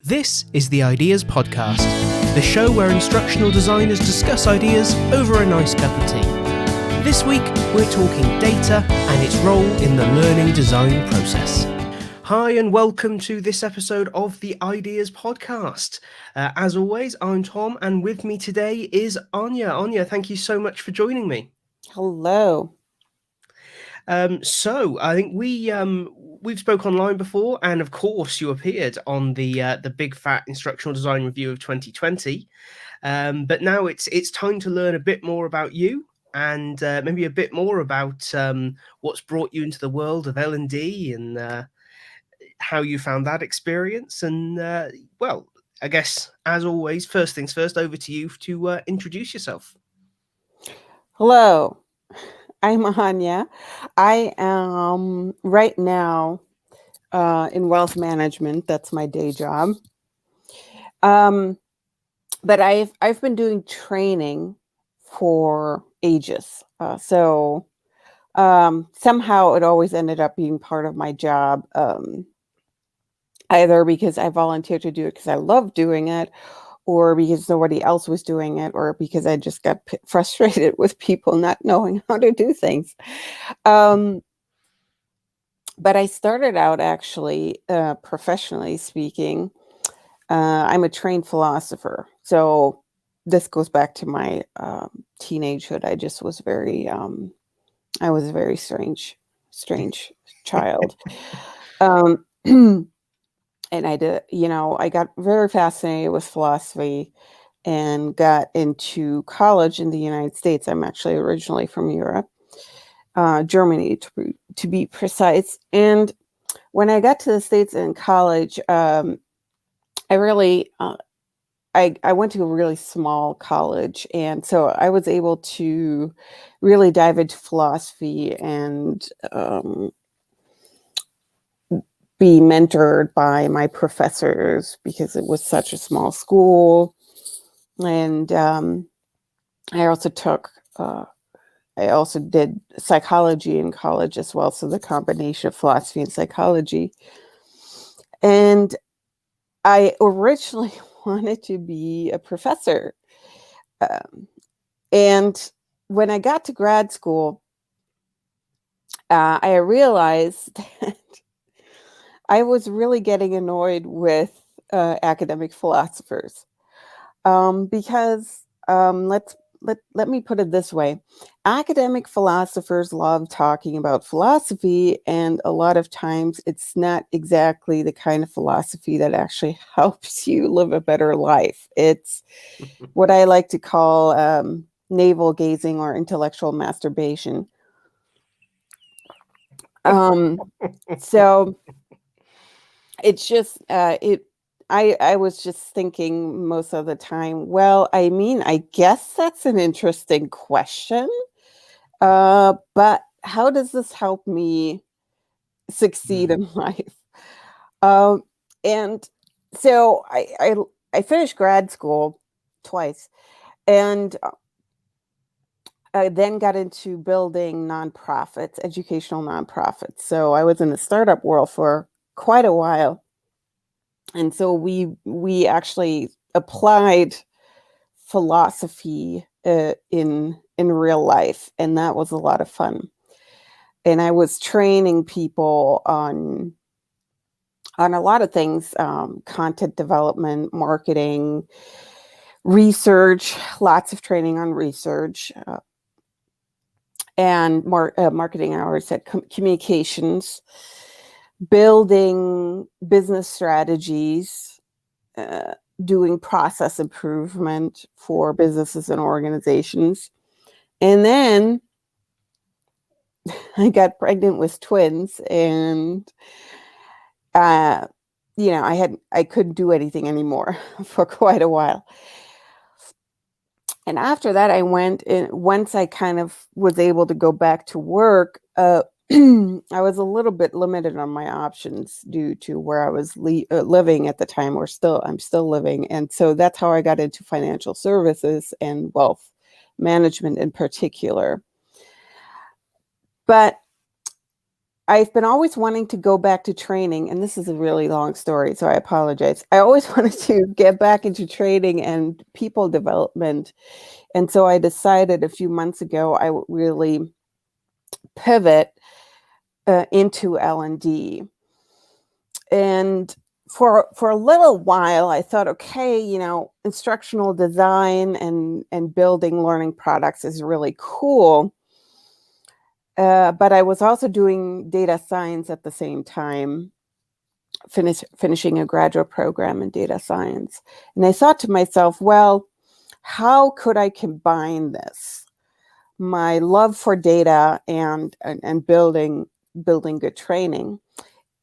This is the iDeas podcast, the show where instructional designers discuss ideas over a nice cup of tea. This week, we're talking data and its role in the learning design process. Hi, and welcome to this episode of the iDeas podcast. As always, I'm Tom, and with me today is Anya. Anya, thank you so much for joining me. Hello. So I think we've spoke online before, and of course you appeared on the Big Fat Instructional Design Review of 2020. But now it's time to learn a bit more about you and maybe a bit more about what's brought you into the world of L&D and how you found that experience. And well, I guess as always, first things first, over to you to introduce yourself. Hello. I'm Anya. I am right now in wealth management. That's my day job. But I've been doing training for ages. So somehow it always ended up being part of my job, either because I volunteered to do it because I love doing it, or because nobody else was doing it, or because I just got frustrated with people not knowing how to do things. But I started out actually, professionally speaking, I'm a trained philosopher. So this goes back to my teenagehood. I just was I was a very strange child. And I got very fascinated with philosophy and got into college in the United States. I'm actually originally from Europe, Germany to be precise. And when I got to the States in college, I went to a really small college. And so I was able to really dive into philosophy and be mentored by my professors because it was such a small school. And I also did psychology in college as well. So the combination of philosophy and psychology. And I originally wanted to be a professor. And when I got to grad school, I realized that I was really getting annoyed with academic philosophers because let me put it this way. Academic philosophers love talking about philosophy, and a lot of times it's not exactly the kind of philosophy that actually helps you live a better life. It's what I like to call navel gazing or intellectual masturbation. So it's just I was just thinking most of the time, well, I mean, I guess that's an interesting question, but how does this help me succeed in life? And so I finished grad school twice, and I then got into building nonprofits, educational nonprofits. So I was in the startup world for quite a while. And so we actually applied philosophy in real life, and that was a lot of fun. And I was training people on a lot of things: content development, marketing, research. Lots of training on research and marketing. I already said communications. Building business strategies, doing process improvement for businesses and organizations. And then I got pregnant with twins, and I couldn't do anything anymore for quite a while. And after that, I went in. Once I kind of was able to go back to work, I was a little bit limited on my options due to where I was living at the time, or I'm still living. And so that's how I got into financial services and wealth management in particular. But I've been always wanting to go back to training, and this is a really long story, so I apologize. I always wanted to get back into training and people development. And so I decided a few months ago I would really pivot into L&D. And for a little while, I thought, okay, instructional design and building learning products is really cool. But I was also doing data science at the same time, finishing a graduate program in data science. And I thought to myself, well, how could I combine this? My love for data and building good training.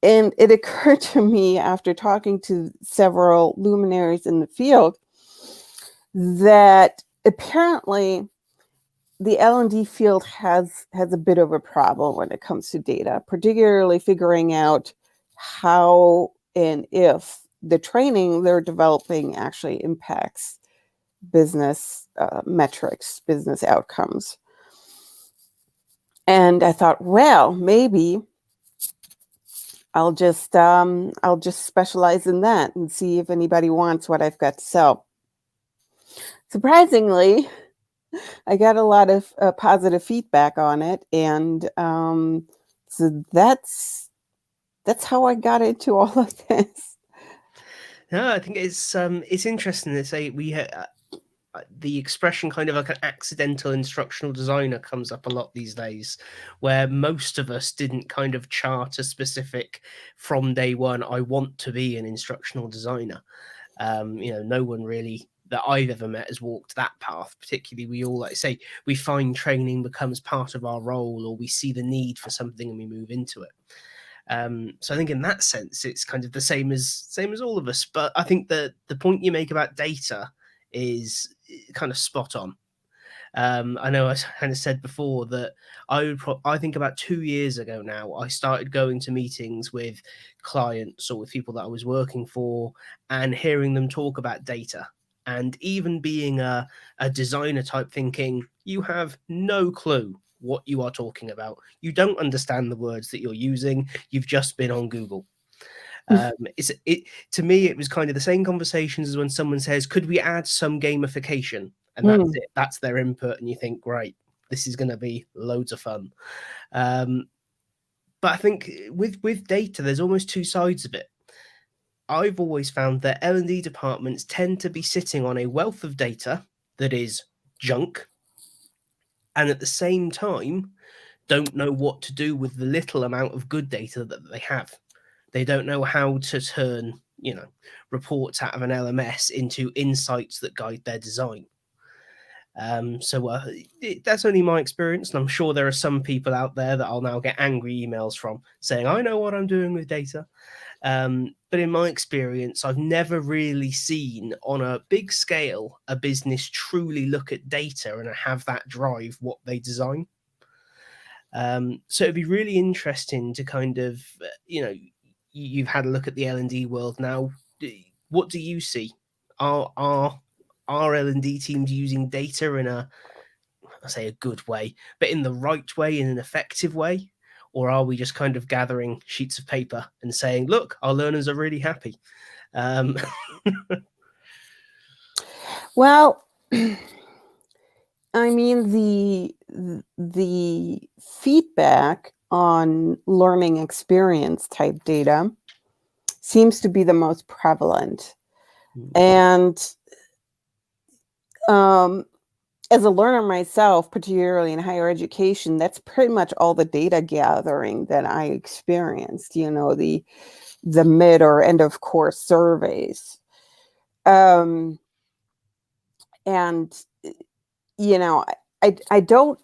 And it occurred to me after talking to several luminaries in the field that apparently the L&D field has a bit of a problem when it comes to data, particularly figuring out how and if the training they're developing actually impacts business metrics, business outcomes. And I thought, well, maybe I'll just specialize in that and see if anybody wants what I've got to sell. Surprisingly, I got a lot of positive feedback on it, and so that's how I got into all of this. No, I think it's interesting to say the expression kind of like an accidental instructional designer comes up a lot these days, where most of us didn't kind of chart a specific from day one, I want to be an instructional designer. No one really that I've ever met has walked that path. Particularly, we all, like I say, we find training becomes part of our role, or we see the need for something and we move into it. So I think in that sense, it's kind of the same as all of us. But I think the point you make about data is kind of spot on. I know I kind of said before that I think about 2 years ago now, I started going to meetings with clients or with people that I was working for and hearing them talk about data. And even being a designer type, thinking, you have no clue what you are talking about. You don't understand the words that you're using. You've just been on Google. To me, it was kind of the same conversations as when someone says, could we add some gamification? And that's it. That's their input. And you think, great, this is going to be loads of fun. But I think with data, there's almost two sides of it. I've always found that L&D departments tend to be sitting on a wealth of data that is junk, and at the same time, don't know what to do with the little amount of good data that they have. They don't know how to turn, reports out of an LMS into insights that guide their design. That's only my experience, and I'm sure there are some people out there that I'll now get angry emails from saying, I know what I'm doing with data. But in my experience, I've never really seen on a big scale a business truly look at data and have that drive what they design. So it'd be really interesting to kind of, you've had a look at the L&D world now. What do you see? Are L&D teams using data in I say a good way, but in the right way, in an effective way? Or are we just kind of gathering sheets of paper and saying, look, our learners are really happy? Well, I mean, the feedback on learning experience type data seems to be the most prevalent. And as a learner myself, particularly in higher education, that's pretty much all the data gathering that I experienced, the mid or end of course surveys. And, I don't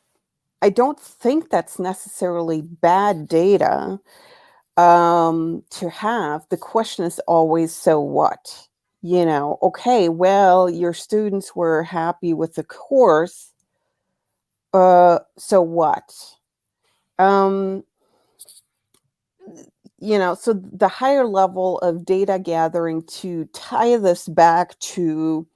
think that's necessarily bad data to have. The question is always, so what? Okay, well, your students were happy with the course. So what? So the higher level of data gathering to tie this back to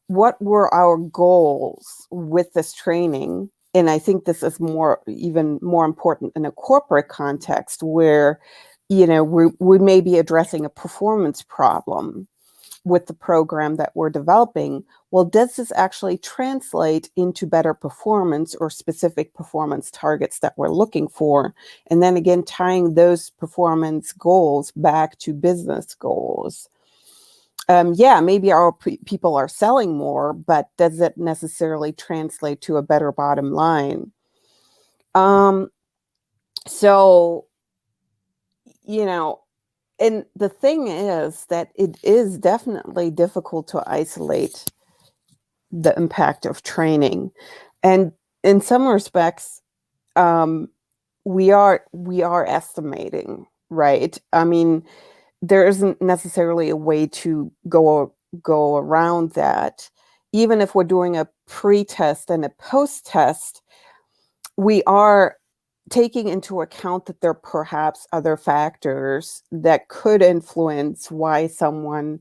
what were our goals with this training and I think this is even more important in a corporate context where, we may be addressing a performance problem with the program that we're developing. Well, does this actually translate into better performance or specific performance targets that we're looking for? And then again, tying those performance goals back to business goals. Maybe our people are selling more, but does it necessarily translate to a better bottom line? So, and the thing is that it is definitely difficult to isolate the impact of training. And in some respects, we are estimating, right? I mean, there isn't necessarily a way to go around that. Even if we're doing a pre-test and a post-test, we are taking into account that there are perhaps other factors that could influence why someone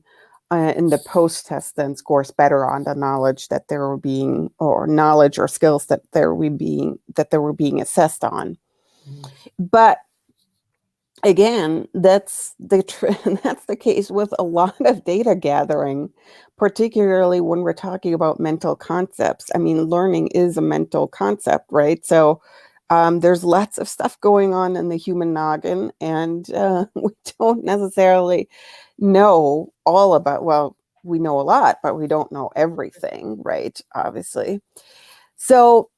in the post-test then scores better on the knowledge that they were being, or knowledge or skills that they were being assessed on. But again, that's the case with a lot of data gathering, particularly when we're talking about mental concepts. I mean, learning is a mental concept, right? So there's lots of stuff going on in the human noggin, and we don't necessarily know all about, well, we know a lot, but we don't know everything, right? Obviously. So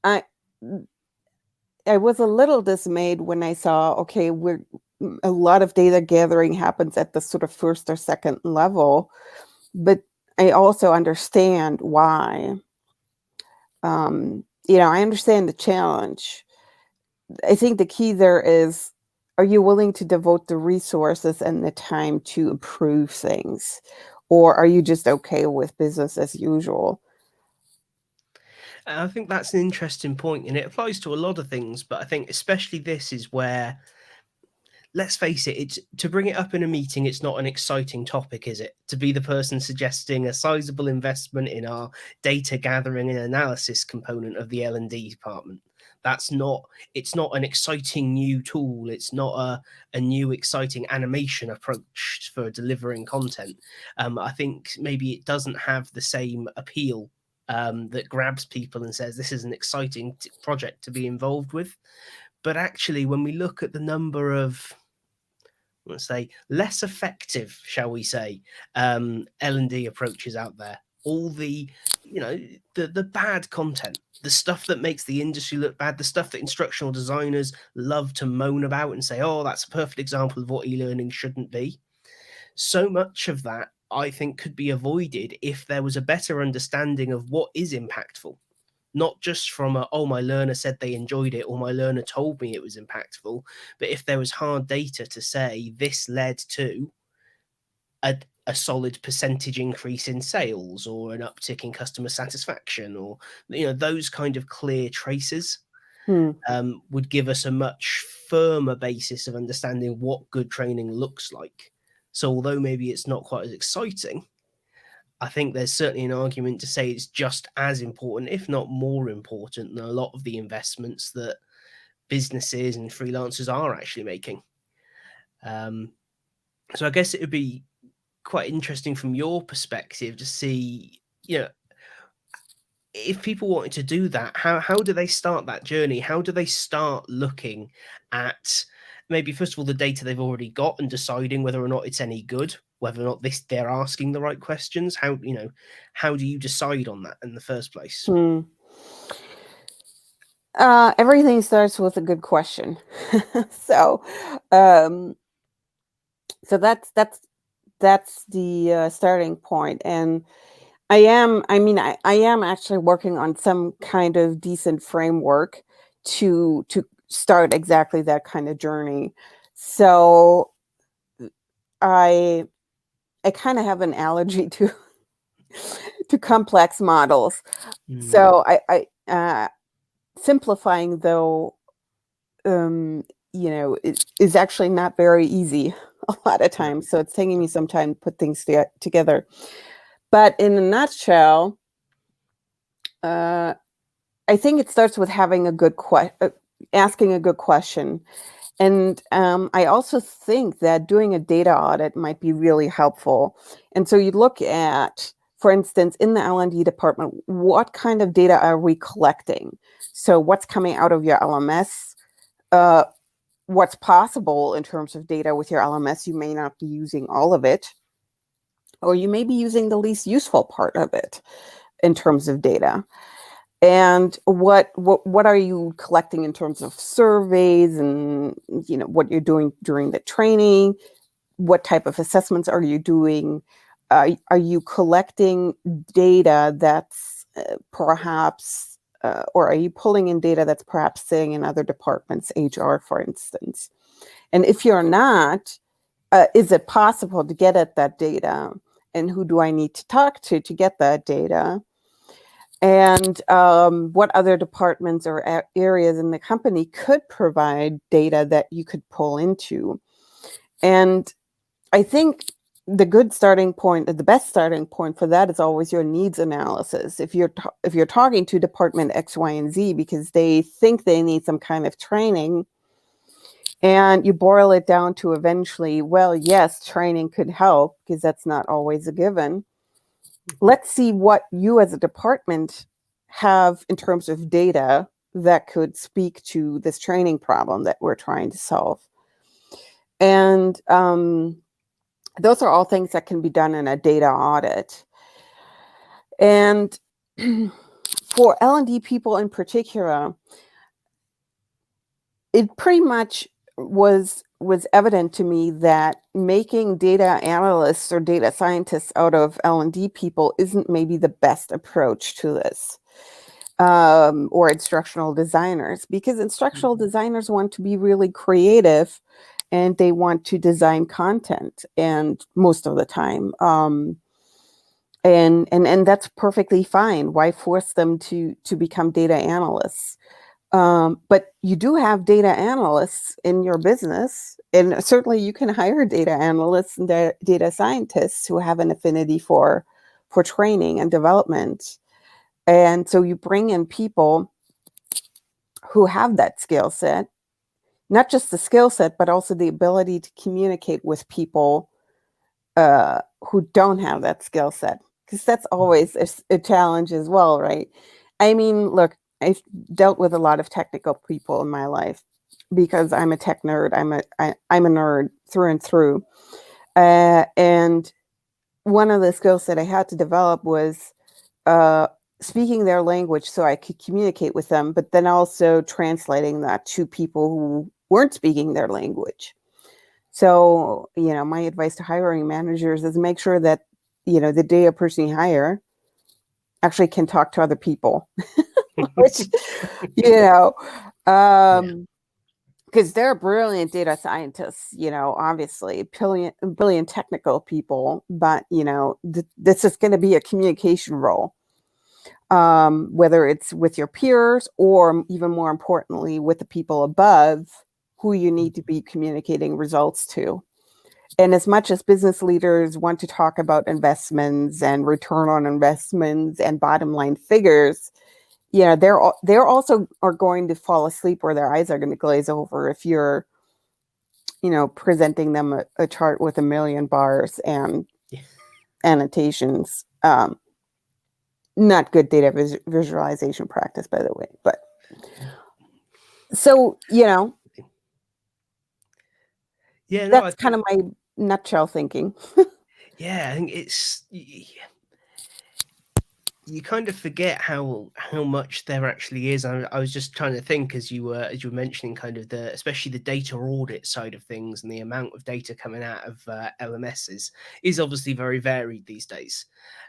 I was a little dismayed when I saw, okay, a lot of data gathering happens at the sort of first or second level, but I also understand why. I understand the challenge. I think the key there is, are you willing to devote the resources and the time to improve things? Or are you just okay with business as usual? I think that's an interesting point, and it applies to a lot of things, but I think especially this is where, let's face it, it's to bring it up in a meeting, it's not an exciting topic, is it? To be the person suggesting a sizable investment in our data gathering and analysis component of the L&D department. It's not an exciting new tool. It's not a new exciting animation approach for delivering content. I think maybe it doesn't have the same appeal that grabs people and says this is an exciting project to be involved with. But actually, when we look at the number of, let's say, less effective, shall we say, L&D approaches out there, all the, the bad content, the stuff that makes the industry look bad, the stuff that instructional designers love to moan about and say, oh, that's a perfect example of what e-learning shouldn't be. So much of that, I think, could be avoided if there was a better understanding of what is impactful. Not just from my learner said they enjoyed it, or my learner told me it was impactful, but if there was hard data to say this led to a solid percentage increase in sales, or an uptick in customer satisfaction, or those kind of clear traces, would give us a much firmer basis of understanding what good training looks like. So although maybe it's not quite as exciting, I think there's certainly an argument to say it's just as important, if not more important, than a lot of the investments that businesses and freelancers are actually making. So I guess it would be quite interesting from your perspective to see, if people wanted to do that, how do they start that journey? How do they start looking at maybe, first of all, the data they've already got and deciding whether or not it's any good, whether or not they're asking the right questions? How do you decide on that in the first place? Everything starts with a good question. So that's the starting point. And I am actually working on some kind of decent framework to start exactly that kind of journey. So I kind of have an allergy to complex models. So I simplifying, though, is actually not very easy a lot of times. So it's taking me some time to put things together. But in a nutshell, I think it starts with having a good asking a good question. And I also think that doing a data audit might be really helpful. And so you look at, for instance, in the L&D department, what kind of data are we collecting? So what's coming out of your LMS? What's possible in terms of data with your LMS? You may not be using all of it, or you may be using the least useful part of it in terms of data. And what are you collecting in terms of surveys, and what you're doing during the training? What type of assessments are you doing? Are you collecting data that's perhaps, or are you pulling in data that's perhaps sitting in other departments, HR, for instance? And if you're not, is it possible to get at that data? And who do I need to talk to get that data? And what other departments or areas in the company could provide data that you could pull into? And I think the good starting point, the best starting point for that is always your needs analysis. If you're talking to department X, Y, and Z because they think they need some kind of training, and you boil it down to eventually, well, yes, training could help because that's not always a given. Let's see what you as a department have in terms of data that could speak to this training problem that we're trying to solve. And those are all things that can be done in a data audit. And for L&D people in particular, it pretty much was evident to me that making data analysts or data scientists out of L&D people isn't maybe the best approach to this, or instructional designers, because instructional designers want to be really creative and they want to design content, and most of the time, and that's perfectly fine. Why force them to become data analysts? But you do have data analysts in your business, and certainly you can hire data analysts and data scientists who have an affinity for training and development. And so you bring in people who have that skill set, not just the skill set, but also the ability to communicate with people who don't have that skill set, because that's always a challenge as well, right? I mean, look, I've dealt with a lot of technical people in my life because I'm a tech nerd. I'm a nerd through and through. And one of the skills that I had to develop was speaking their language so I could communicate with them, but then also translating that to people who weren't speaking their language. So, my advice to hiring managers is make sure that, the data person you hire actually can talk to other people, which, because they're brilliant data scientists, obviously brilliant technical people, but, this is going to be a communication role, whether it's with your peers or even more importantly, with the people above who you need to be communicating results to. And as much as business leaders want to talk about investments and return on investments and bottom line figures, they're also are going to fall asleep, or their eyes are going to glaze over if you're, presenting them a chart with 1 million bars and annotations. Not good data visualization practice, by the way. But so, that's kind of my nutshell thinking. Yeah, I think it's, you kind of forget how much there actually is. I was just trying to think as you were mentioning kind of especially the data audit side of things, and the amount of data coming out of LMSs is obviously very varied these days.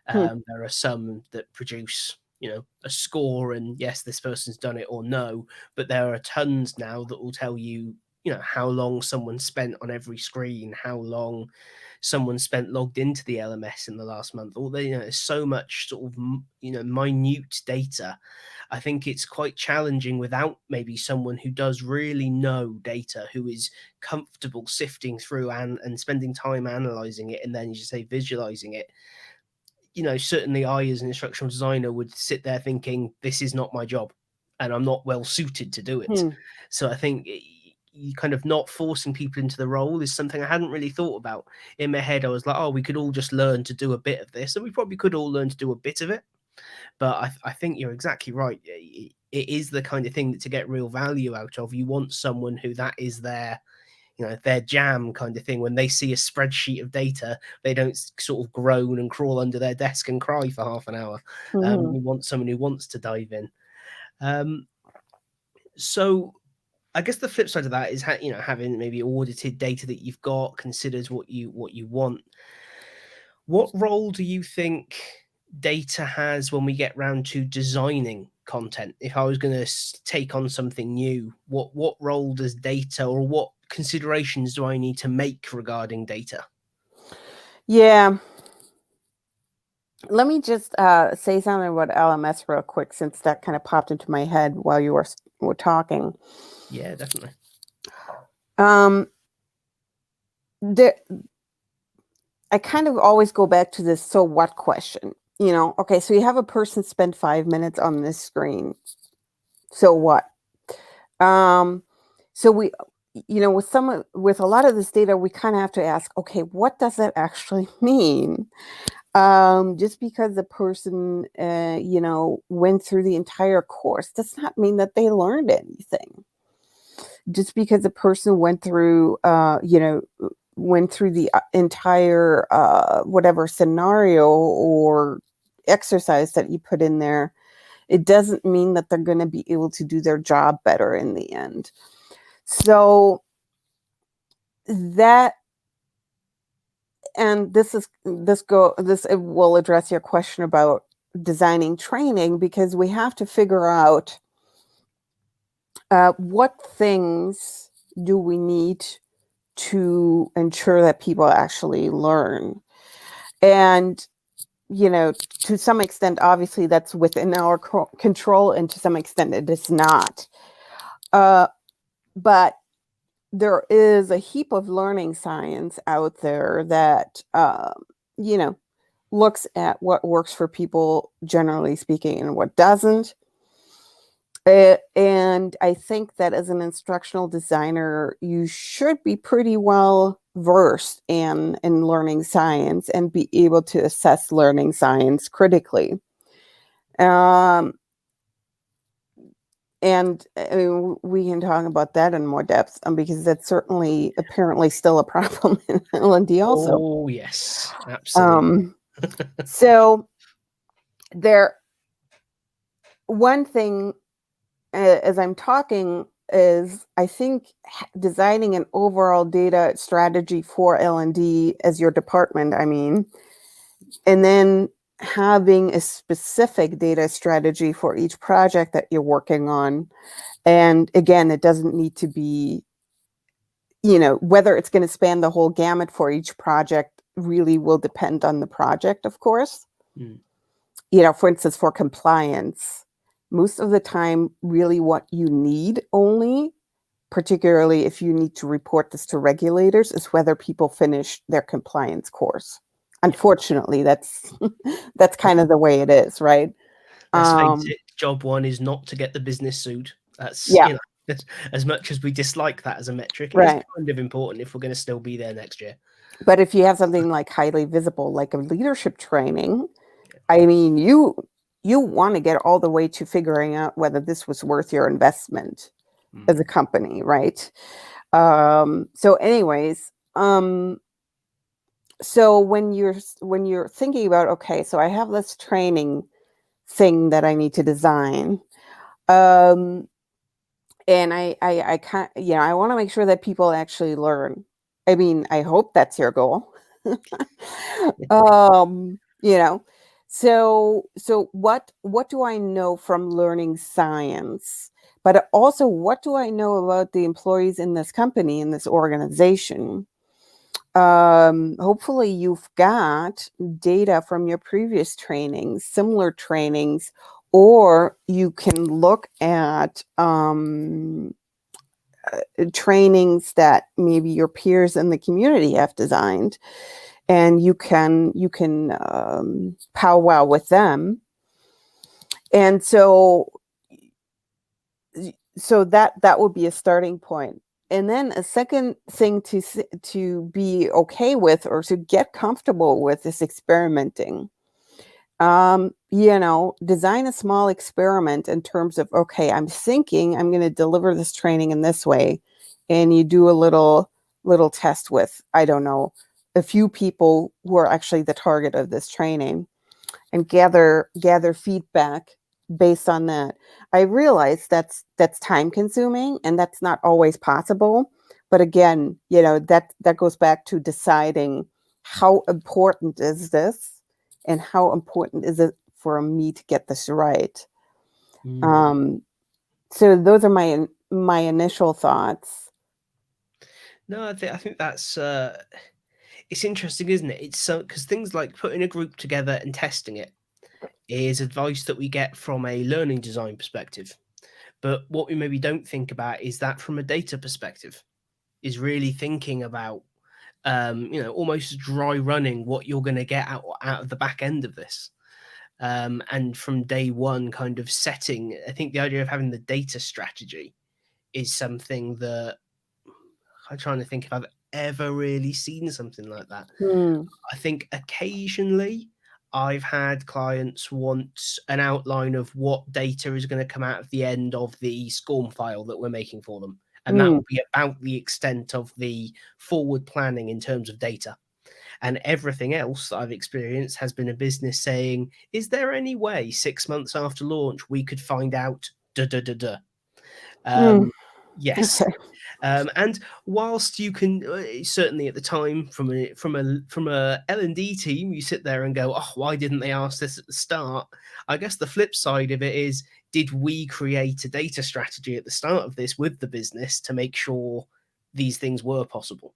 There are some that produce a score, and yes, this person's done it or no, but there are tons now that will tell you how long someone spent on every screen, how long someone spent logged into the LMS in the last month. All there's so much sort of minute data. I think it's quite challenging without maybe someone who does really know data, who is comfortable sifting through and spending time analyzing it, and then you say visualizing it. Certainly I, as an instructional designer, would sit there thinking, this is not my job. and I'm not well suited to do it. Hmm. So I think you kind of not forcing people into the role is something I hadn't really thought about. In my head, I was like, oh, we could all just learn to do a bit of this, and we probably could all learn to do a bit of it. But I think you're exactly right. It is the kind of thing that to get real value out of, you want someone who that is their, their jam kind of thing. When they see a spreadsheet of data, they don't sort of groan and crawl under their desk and cry for half an hour. Mm-hmm. We want someone who wants to dive in. So I guess the flip side of that is, having maybe audited data that you've got, considered what you want. What role do you think data has when we get round to designing content? If I was going to take on something new, what role does data, or what considerations do I need to make regarding data? Yeah. Let me just say something about LMS real quick, since that kind of popped into my head while you were talking. Yeah, definitely. I kind of always go back to this so what question. Okay, so you have a person spend 5 minutes on this screen. So what? So we, with a lot of this data, we kind of have to ask, okay, what does that actually mean? Just because the person, went through the entire course does not mean that they learned anything. Just because a person went through the entire whatever scenario or exercise that you put in there, it doesn't mean that they're going to be able to do their job better in the end. So that, and this will address your question about designing training, because we have to figure out what things do we need to ensure that people actually learn. And, to some extent, obviously that's within our control, and to some extent it is not. But there is a heap of learning science out there that, looks at what works for people, generally speaking, and what doesn't. And I think that as an instructional designer, you should be pretty well versed in learning science and be able to assess learning science critically. And we can talk about that in more depth, because that's certainly apparently still a problem in L&D also. Oh, yes, absolutely. So one thing, as I'm talking, is I think designing an overall data strategy for L&D as your department, and then having a specific data strategy for each project that you're working on. And again, it doesn't need to be, whether it's going to span the whole gamut for each project really will depend on the project, of course. For instance, for compliance, most of the time, really what you need only, particularly if you need to report this to regulators, is whether people finish their compliance course. Unfortunately, that's kind of the way it is, right? Let's face it, job one is not to get the business suit. That's, as much as we dislike that as a metric, it is kind of important if we're going to still be there next year. But if you have something like highly visible, like a leadership training, you want to get all the way to figuring out whether this was worth your investment as a company, right? So anyways, so when you're thinking about, okay, so I have this training thing that I need to design, and I can't, I want to make sure that people actually learn. I hope that's your goal. So what do I know from learning science? But also, what do I know about the employees in this company, in this organization? Hopefully you've got data from your previous trainings, similar trainings, or you can look at trainings that maybe your peers in the community have designed, and you can powwow with them. And so so that would be a starting point. And then a second thing to be okay with or to get comfortable with is experimenting. Design a small experiment in terms of, okay, I'm thinking I'm going to deliver this training in this way. And you do a little test with, I don't know, a few people who are actually the target of this training, and gather feedback based on that. I realize that's time consuming and that's not always possible. But again, that goes back to deciding how important is this and how important is it for me to get this right. So those are my initial thoughts. No, I think that's it's interesting, isn't it? It's so, because things like putting a group together and testing it is advice that we get from a learning design perspective. But what we maybe don't think about is that from a data perspective, is really thinking about almost dry running what you're going to get out of the back end of this. And from day one, kind of setting, I think the idea of having the data strategy is something that I'm trying to think if I've ever really seen something like that. I think occasionally I've had clients want an outline of what data is going to come out of the end of the SCORM file that we're making for them. And that will be about the extent of the forward planning in terms of data. And everything else that I've experienced has been a business saying, is there any way 6 months after launch we could find out Yes. Okay. And whilst you can certainly at the time from a L&D team, you sit there and go, oh, why didn't they ask this at the start? I guess the flip side of it is, did we create a data strategy at the start of this with the business to make sure these things were possible?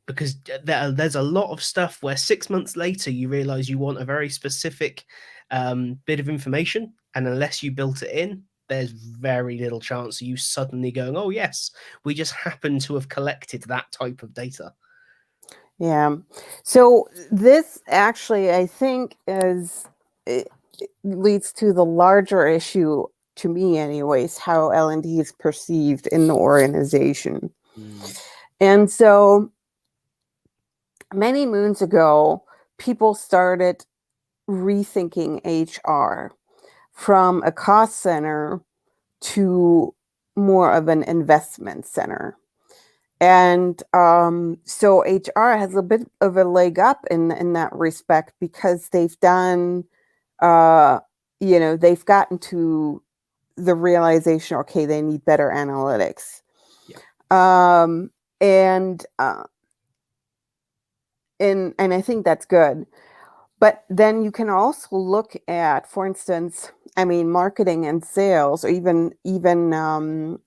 Because there's a lot of stuff where 6 months later you realize you want a very specific bit of information, and unless you built it in, there's very little chance of you suddenly going, oh yes, we just happen to have collected that type of data. Yeah. So this actually, I think, it leads to the larger issue, to me anyways, how L&D is perceived in the organization. And so many moons ago, people started rethinking HR from a cost center to more of an investment center. And so HR has a bit of a leg up in that respect, because they've done, they've gotten to the realization, okay, they need better analytics. Yeah. And I think that's good. But then you can also look at, for instance, marketing and sales, or even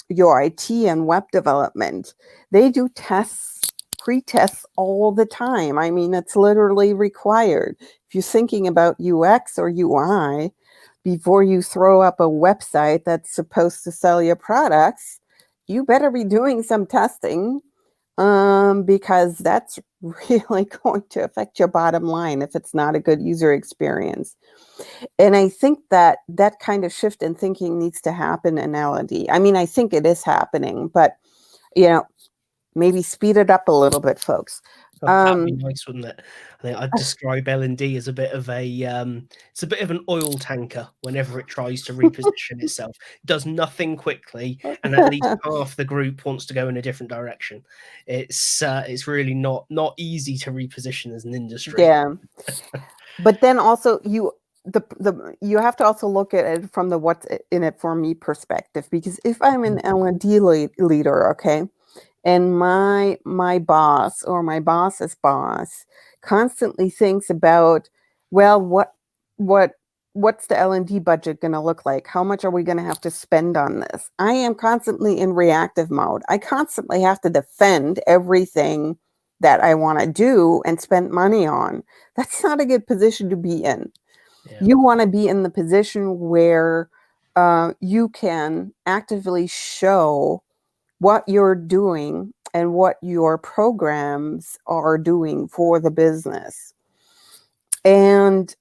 your IT and web development. They do tests, pre-tests all the time. It's literally required. If you're thinking about UX or UI, before you throw up a website that's supposed to sell your products, you better be doing some testing, because that's really going to affect your bottom line if it's not a good user experience. And I think that kind of shift in thinking needs to happen in L&D. I think it is happening, but maybe speed it up a little bit, folks. That'd be nice, wouldn't it? I think I'd describe L&D as a bit of it's a bit of an oil tanker. Whenever it tries to reposition itself, it does nothing quickly, and at least half the group wants to go in a different direction. It's really not easy to reposition as an industry. Yeah, but then also you have to also look at it from the what's in it for me perspective, because if I'm an L&D leader, okay, and my boss or my boss's boss constantly thinks about, well, what's the L&D budget going to look like? How much are we going to have to spend on this? I am constantly in reactive mode. I constantly have to defend everything that I want to do and spend money on. That's not a good position to be in. Yeah. You want to be in the position where you can actively show what you're doing and what your programs are doing for the business. And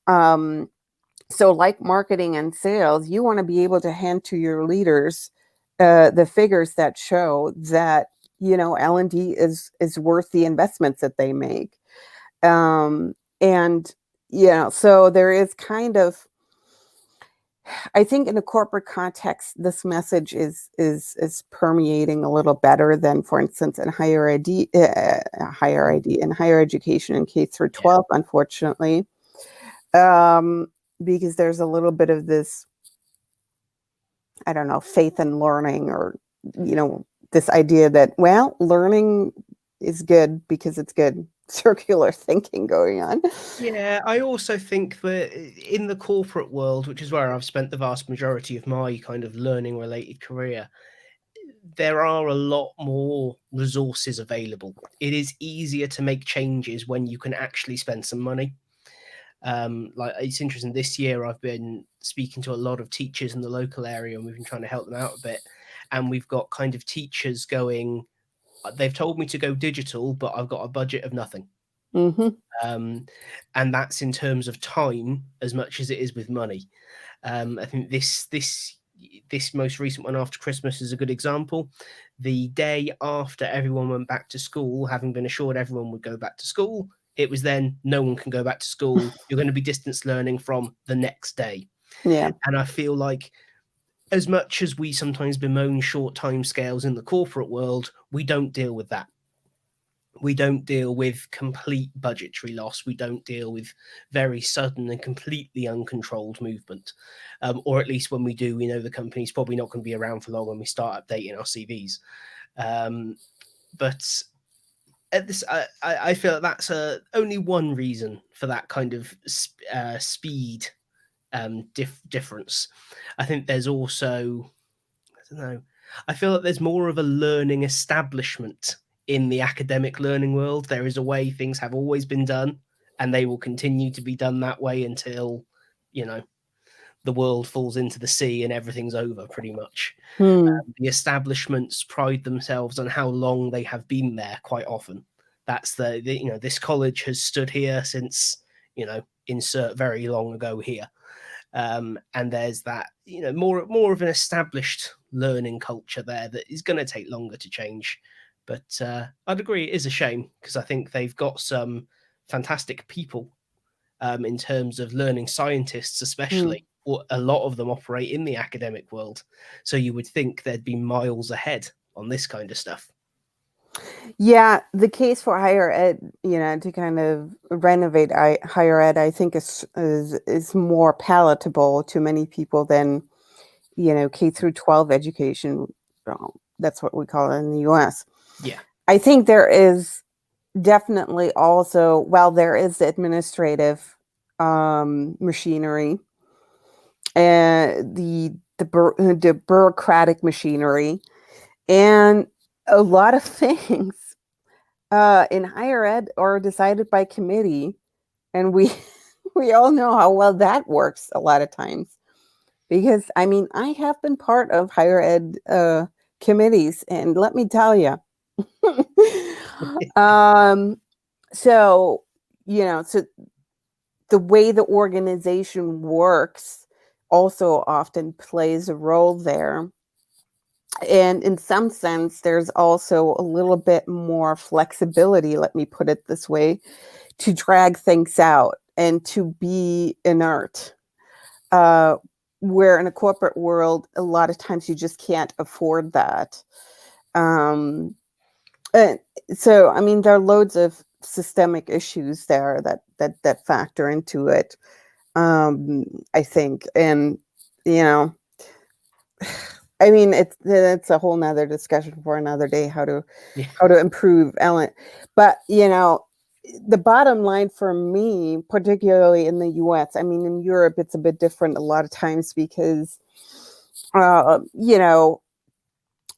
So like marketing and sales, you want to be able to hand to your leaders the figures that show that, L&D is worth the investments that they make. And, so there is kind of, I think in a corporate context, this message is permeating a little better than, for instance, in higher education in K through 12, unfortunately, because there's a little bit of this, I don't know, faith in learning, or this idea that, well, learning is good because it's good. Circular thinking going on. Yeah, I also think that in the corporate world, which is where I've spent the vast majority of my kind of learning related career, there are a lot more resources available. It is easier to make changes when you can actually spend some money. Like, it's interesting, this year I've been speaking to a lot of teachers in the local area, and we've been trying to help them out a bit. And we've got kind of teachers going, they've told me to go digital, but I've got a budget of nothing. And that's in terms of time as much as it is with money. I think this most recent one after Christmas is a good example. The day after everyone went back to school, having been assured everyone would go back to school, it was then no one can go back to school. You're going to be distance learning from the next day. Yeah. And I feel like, as much as we sometimes bemoan short time scales in the corporate world, we don't deal with that. We don't deal with complete budgetary loss. We don't deal with very sudden and completely uncontrolled movement. Or at least when we do, we know the company's probably not going to be around for long when we start updating our CVs. But at this, I feel that's only one reason for that kind of speed difference. I think there's also, I don't know, I feel like there's more of a learning establishment in the academic learning world. There is a way things have always been done, and they will continue to be done that way until, the world falls into the sea and everything's over, pretty much. The establishments pride themselves on how long they have been there quite often. That's this college has stood here since, insert very long ago here. And there's that, more of an established learning culture there that is going to take longer to change. But I'd agree it is a shame, because I think they've got some fantastic people in terms of learning scientists, especially. Or a lot of them operate in the academic world. So you would think they'd be miles ahead on this kind of stuff. Yeah, the case for higher ed, to kind of renovate higher ed, I think is more palatable to many people than, K through 12 education. That's what we call it in the US. Yeah. I think there is definitely also, while there is the administrative machinery and the bureaucratic machinery, and a lot of things in higher ed are decided by committee, and we all know how well that works a lot of times, because I have been part of higher ed committees, and let me tell you, so the way the organization works also often plays a role there. And in some sense, there's also a little bit more flexibility, let me put it this way, to drag things out and to be inert. Where in a corporate world, a lot of times you just can't afford that. And so, there are loads of systemic issues there that factor into it, I think. And, it's a whole nother discussion for another day, how to improve Ellen. But, the bottom line for me, particularly in the US, in Europe, it's a bit different a lot of times, because,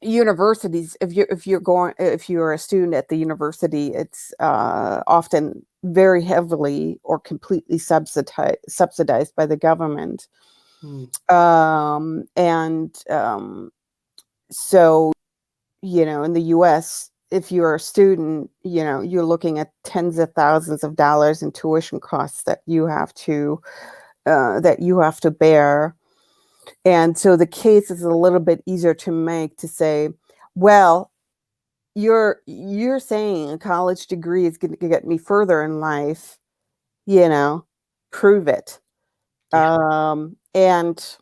universities, if you're a student at the university, it's often very heavily or completely subsidized by the government. So, in the US, if you're a student, you're looking at tens of thousands of dollars in tuition costs that you have to that you have to bear. And so the case is a little bit easier to make, to say, well, you're saying a college degree is going to get me further in life, prove it. Yeah. And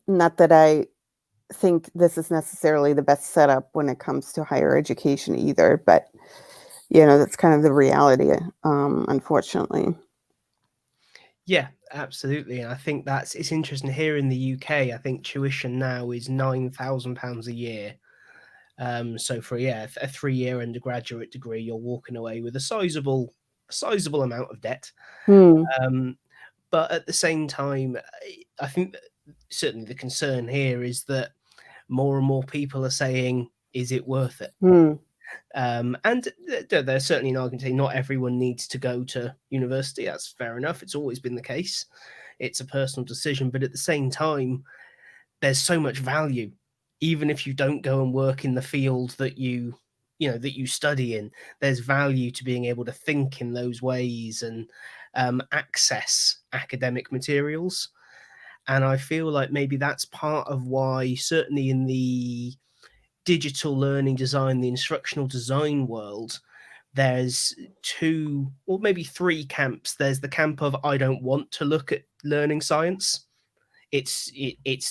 not that I think this is necessarily the best setup when it comes to higher education either, but that's kind of the reality, unfortunately. Yeah, absolutely. And I think it's interesting here in the UK. I think tuition now is £9,000 a year. So for a 3-year undergraduate degree, you're walking away with a sizable amount of debt. But at the same time, I think that certainly the concern here is that more and more people are saying, "Is it worth it?" And there's certainly an argument to say not everyone needs to go to university. That's fair enough. It's always been the case. It's a personal decision, but at the same time, there's so much value, even if you don't go and work in the field that you study in. There's value to being able to think in those ways and access academic materials. And I feel like maybe that's part of why, certainly in the digital learning design, the instructional design world, there's 2 or maybe 3 camps. There's the camp of, I don't want to look at learning science. It's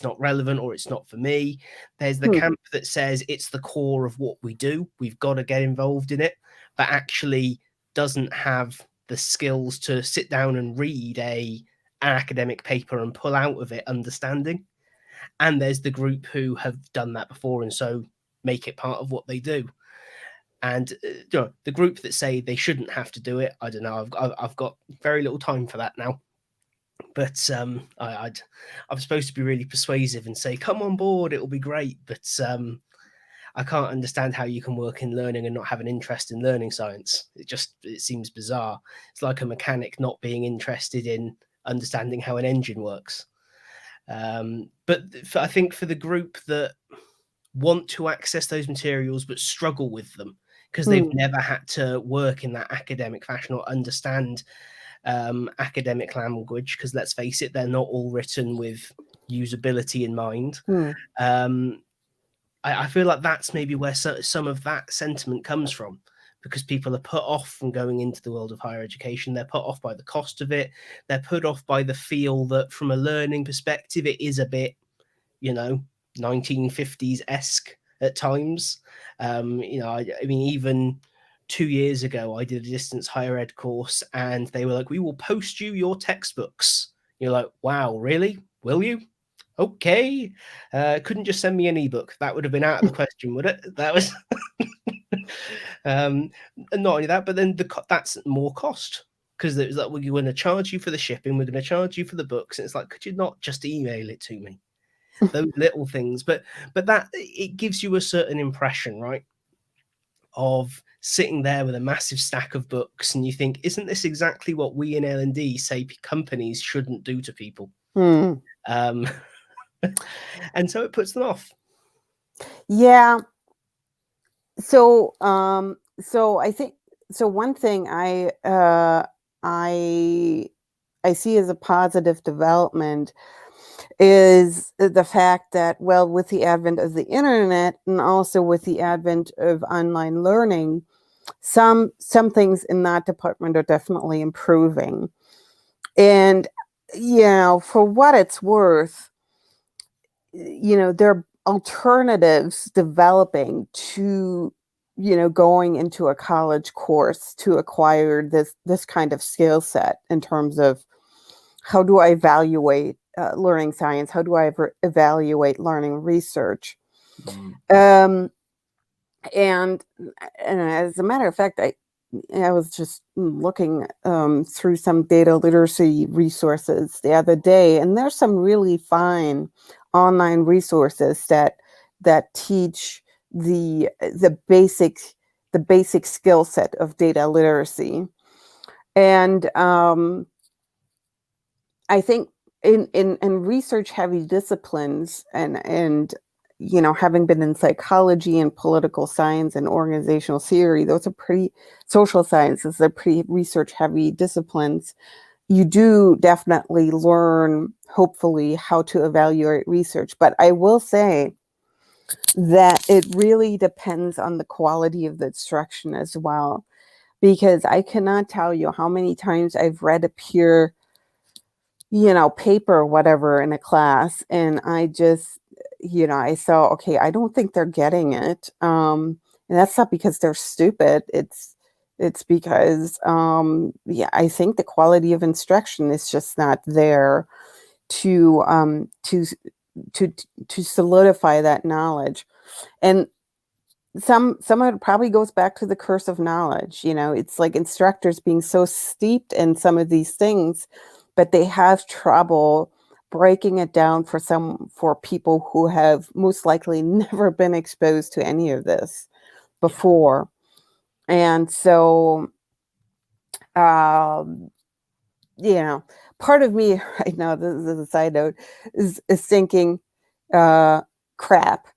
not relevant, or it's not for me. There's the camp that says it's the core of what we do. We've got to get involved in it, but actually doesn't have the skills to sit down and read an academic paper and pull out of it understanding. And there's the group who have done that before and so make it part of what they do. And the group that say they shouldn't have to do it, I don't know. I've got very little time for that now. But I'm supposed to be really persuasive and say, come on board, it'll be great. But I can't understand how you can work in learning and not have an interest in learning science. It seems bizarre. It's like a mechanic not being interested in understanding how an engine works. But I think for the group that want to access those materials but struggle with them because they've never had to work in that academic fashion or understand academic language, because let's face it, they're not all written with usability in mind. I feel like that's maybe where some of that sentiment comes from, because people are put off from going into the world of higher education. They're put off by the cost of it. They're put off by the feel that from a learning perspective, it is a bit, 1950s-esque at times. I mean, even 2 years ago, I did a distance higher ed course, and they were like, "We will post you your textbooks." You're like, "Wow, really? Will you?" Okay. Couldn't just send me an ebook. That would have been out of the question, would it? That was and not only that, but then that's more cost, because it was like, we're going to charge you for the shipping, we're going to charge you for the books. And it's like, could you not just email it to me? Those little things, but that it gives you a certain impression, right, of sitting there with a massive stack of books, and you think, isn't this exactly what we in L&D say companies shouldn't do to people? And so it puts them off. Yeah. So I think, so one thing I see as a positive development is the fact that, well, with the advent of the internet and also with the advent of online learning, some things in that department are definitely improving. And, for what it's worth, there are alternatives developing to, going into a college course to acquire this kind of skill set, in terms of, how do I evaluate learning science? How do I evaluate learning research? And as a matter of fact, I was just looking through some data literacy resources the other day, and there's some really fine online resources that teach the basic skill set of data literacy. And I think in research heavy disciplines and having been in psychology and political science and organizational theory, those are pretty social sciences, they're pretty research heavy disciplines. You do definitely learn, hopefully, how to evaluate research. But I will say that it really depends on the quality of the instruction as well, because I cannot tell you how many times I've read a peer, paper or whatever in a class, and I just, I saw, okay, I don't think they're getting it. And that's not because they're stupid. It's because, I think the quality of instruction is just not there to to to solidify that knowledge. And some of it probably goes back to the curse of knowledge. It's like instructors being so steeped in some of these things, but they have trouble breaking it down for people who have most likely never been exposed to any of this Yeah. before. And so, um, part of me right now, this is a side note, is thinking, crap,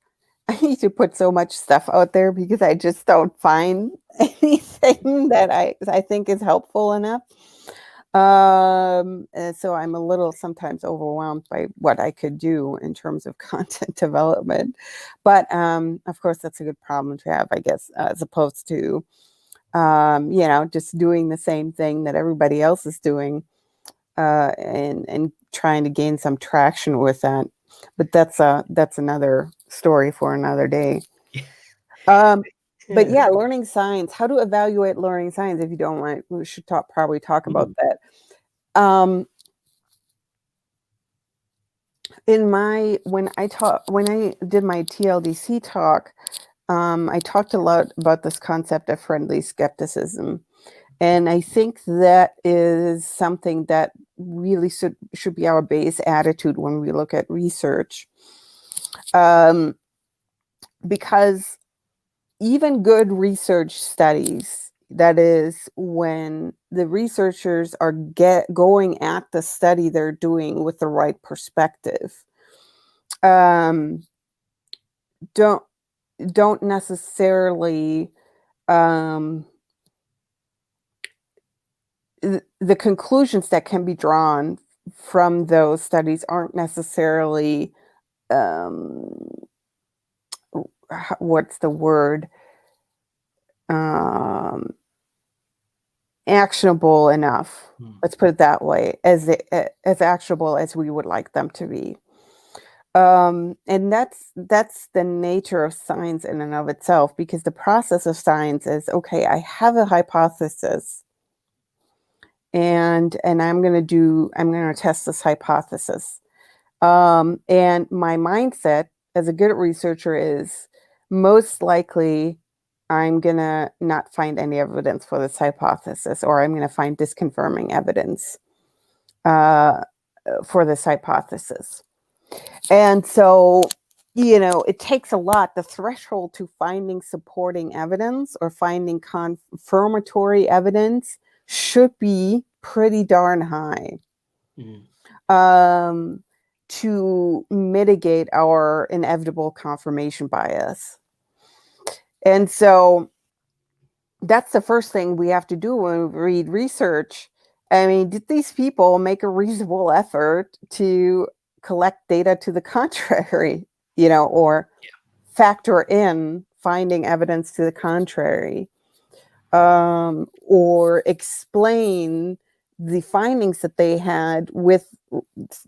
I need to put so much stuff out there because I just don't find anything that I think is helpful enough. And so I'm a little sometimes overwhelmed by what I could do in terms of content development. But of course, that's a good problem to have, I guess, as opposed to, just doing the same thing that everybody else is doing, and trying to gain some traction with that. But that's another story for another day. But Yeah. learning science, how to evaluate learning science. If you don't want, we should probably talk about Mm. that. When I did my TLDC talk, I talked a lot about this concept of friendly skepticism. And I think that is something that really should be our base attitude when we look at research. Because even good research studies, that is, when the researchers are going at the study they're doing with the right perspective, um, don't necessarily, um, the conclusions that can be drawn from those studies aren't necessarily, um, what's the word, um, actionable enough. Mm. Let's put it that way, as actionable as we would like them to be. And that's the nature of science in and of itself, because the process of science is, okay, I have a hypothesis, and I'm going to test this hypothesis. And my mindset as a good researcher is, most likely I'm going to not find any evidence for this hypothesis, or I'm going to find disconfirming evidence for this hypothesis. And so, it takes a lot. The threshold to finding supporting evidence or finding confirmatory evidence should be pretty darn high, Mm. to mitigate our inevitable confirmation bias. And so that's the first thing we have to do when we read research. I mean, did these people make a reasonable effort to collect data to the contrary, or factor in finding evidence to the contrary, or explain the findings that they had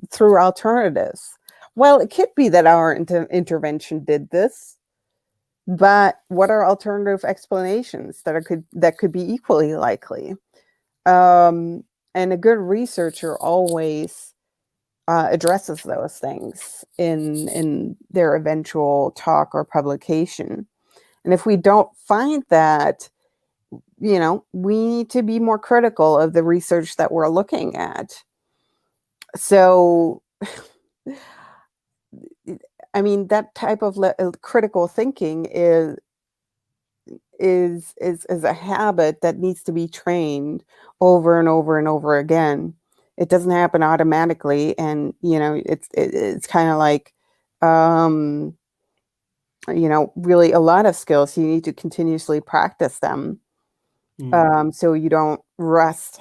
through alternatives? Well, it could be that our intervention did this, but what are alternative explanations that could be equally likely? And a good researcher always addresses those things in their eventual talk or publication. And if we don't find that, we need to be more critical of the research that we're looking at. So, I mean, that type of critical thinking is a habit that needs to be trained over and over and over again. It doesn't happen automatically, and it's kind of like, really a lot of skills. You need to continuously practice them, so you don't rust,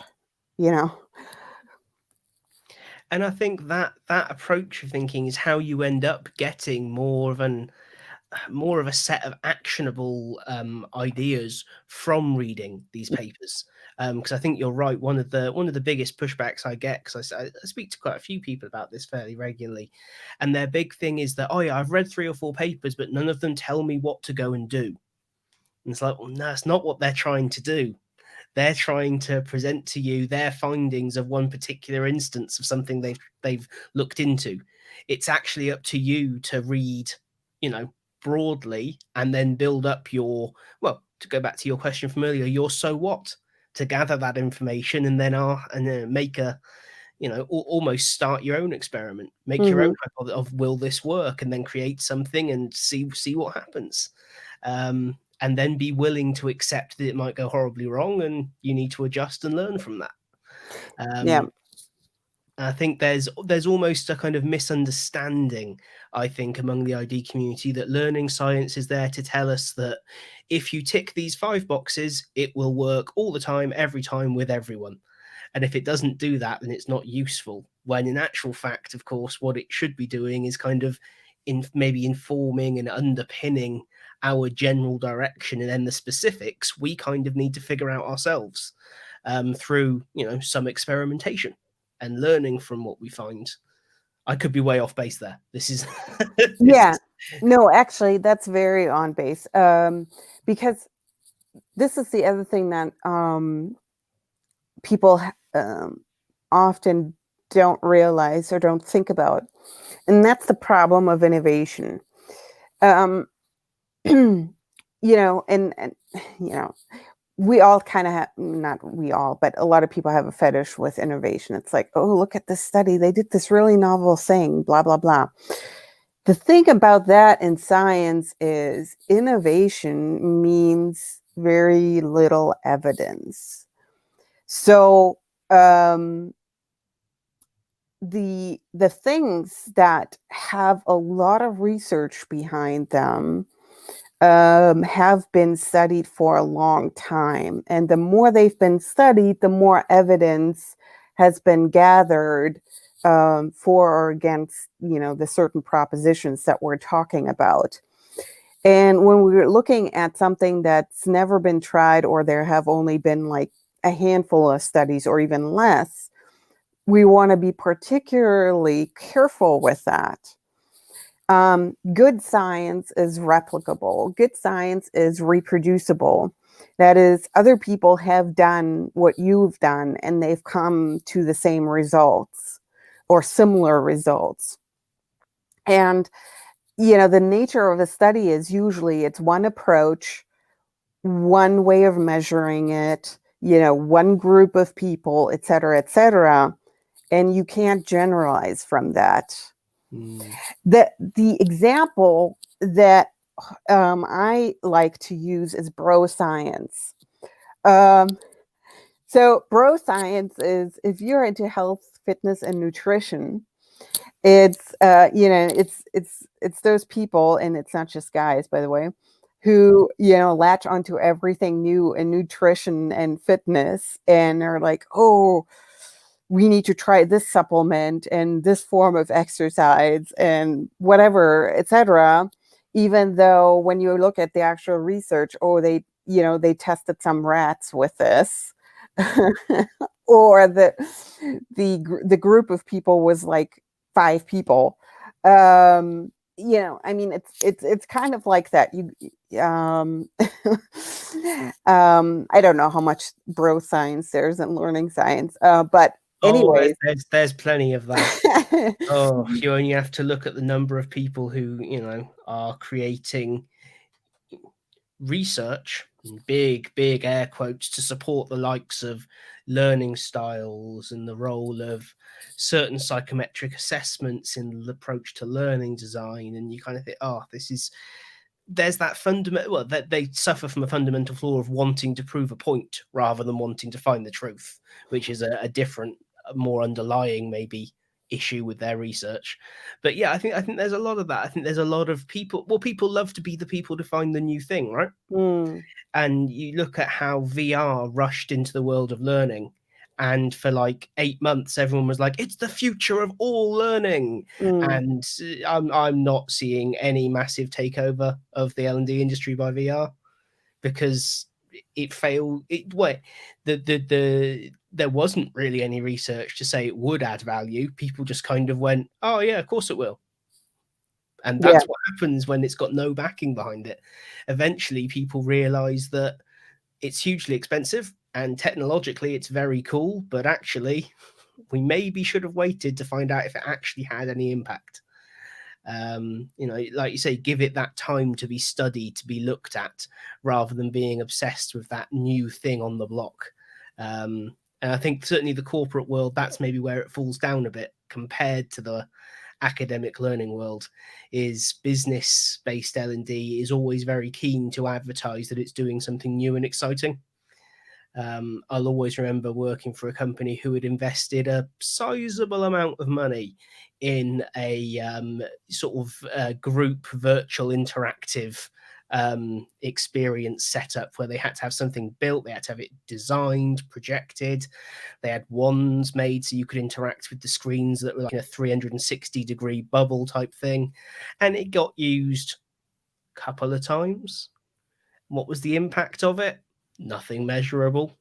And I think that approach of thinking is how you end up getting more of a set of actionable ideas from reading these papers. Because I think you're right. One of the biggest pushbacks I get, because I speak to quite a few people about this fairly regularly, and their big thing is that, oh yeah, I've read 3 or 4 papers, but none of them tell me what to go and do. And it's like, well, no, that's not what they're trying to do. They're trying to present to you their findings of one particular instance of something they've looked into. It's actually up to you to read, broadly, and then build up your, well, to go back to your question from earlier, your so what, to gather that information and then make a, almost start your own experiment, make your own hypothesis of will this work, and then create something and see what happens. And then be willing to accept that it might go horribly wrong and you need to adjust and learn from that. Yeah. I think there's almost a kind of misunderstanding, I think, among the ID community that learning science is there to tell us that if you tick these 5 boxes, it will work all the time, every time, with everyone. And if it doesn't do that, then it's not useful. When in actual fact, of course, what it should be doing is kind of maybe informing and underpinning our general direction, and then the specifics we kind of need to figure out ourselves through some experimentation and learning from what we find. I could be way off base there. This is no, actually that's very on base, because this is the other thing that people often don't realize or don't think about, and that's the problem of innovation. And we all kind of have, not we all, but a lot of people have a fetish with innovation. It's like, oh, look at this study. They did this really novel thing, blah, blah, blah. The thing about that in science is innovation means very little evidence. So the things that have a lot of research behind them have been studied for a long time. And the more they've been studied, the more evidence has been gathered for or against, the certain propositions that we're talking about. And when we're looking at something that's never been tried, or there have only been like a handful of studies or even less, we want to be particularly careful with that. Good science is replicable. Good science is reproducible. That is, other people have done what you've done and they've come to the same results or similar results. And, the nature of a study is usually it's one approach, one way of measuring it, one group of people, et cetera, and you can't generalize from that. The example that I like to use is bro science. So bro science is, if you're into health, fitness, and nutrition, it's it's those people, and it's not just guys, by the way, who latch onto everything new in nutrition and fitness, and are like, oh, we need to try this supplement and this form of exercise and whatever, etc. Even though when you look at the actual research, oh, they tested some rats with this, or the group of people was like 5 people. I mean, it's kind of like that. I don't know how much bro science there is in learning science, but anyways, there's plenty of that. Oh, you only have to look at the number of people who are creating research, big air quotes, to support the likes of learning styles and the role of certain psychometric assessments in the approach to learning design. And you kind of think, oh, there's that fundamental, well, that they suffer from a fundamental flaw of wanting to prove a point rather than wanting to find the truth, which is a different, more underlying maybe issue with their research. But yeah, I think there's a lot of that. I think there's a lot of people. Well, people love to be the people to find the new thing, right? And you look at how VR rushed into the world of learning, and for like 8 months, everyone was like, "It's the future of all learning." And I'm not seeing any massive takeover of the L&D industry by VR, because it failed. There wasn't really any research to say it would add value. People just kind of went, "Oh yeah, of course it will." And that's what happens when it's got no backing behind it. Eventually, people realize that it's hugely expensive and technologically it's very cool, but actually, we maybe should have waited to find out if it actually had any impact. Like you say, give it that time to be studied, to be looked at, rather than being obsessed with that new thing on the block. And I think certainly the corporate world, that's maybe where it falls down a bit compared to the academic learning world. Is business-based L&D is always very keen to advertise that it's doing something new and exciting. I'll always remember working for a company who had invested a sizable amount of money in a sort of group virtual interactive experience setup, where they had to have something built, they had to have it designed, projected, they had wands made so you could interact with the screens that were like in a 360-degree bubble type thing, and it got used a couple of times. What was the impact of it? Nothing measurable.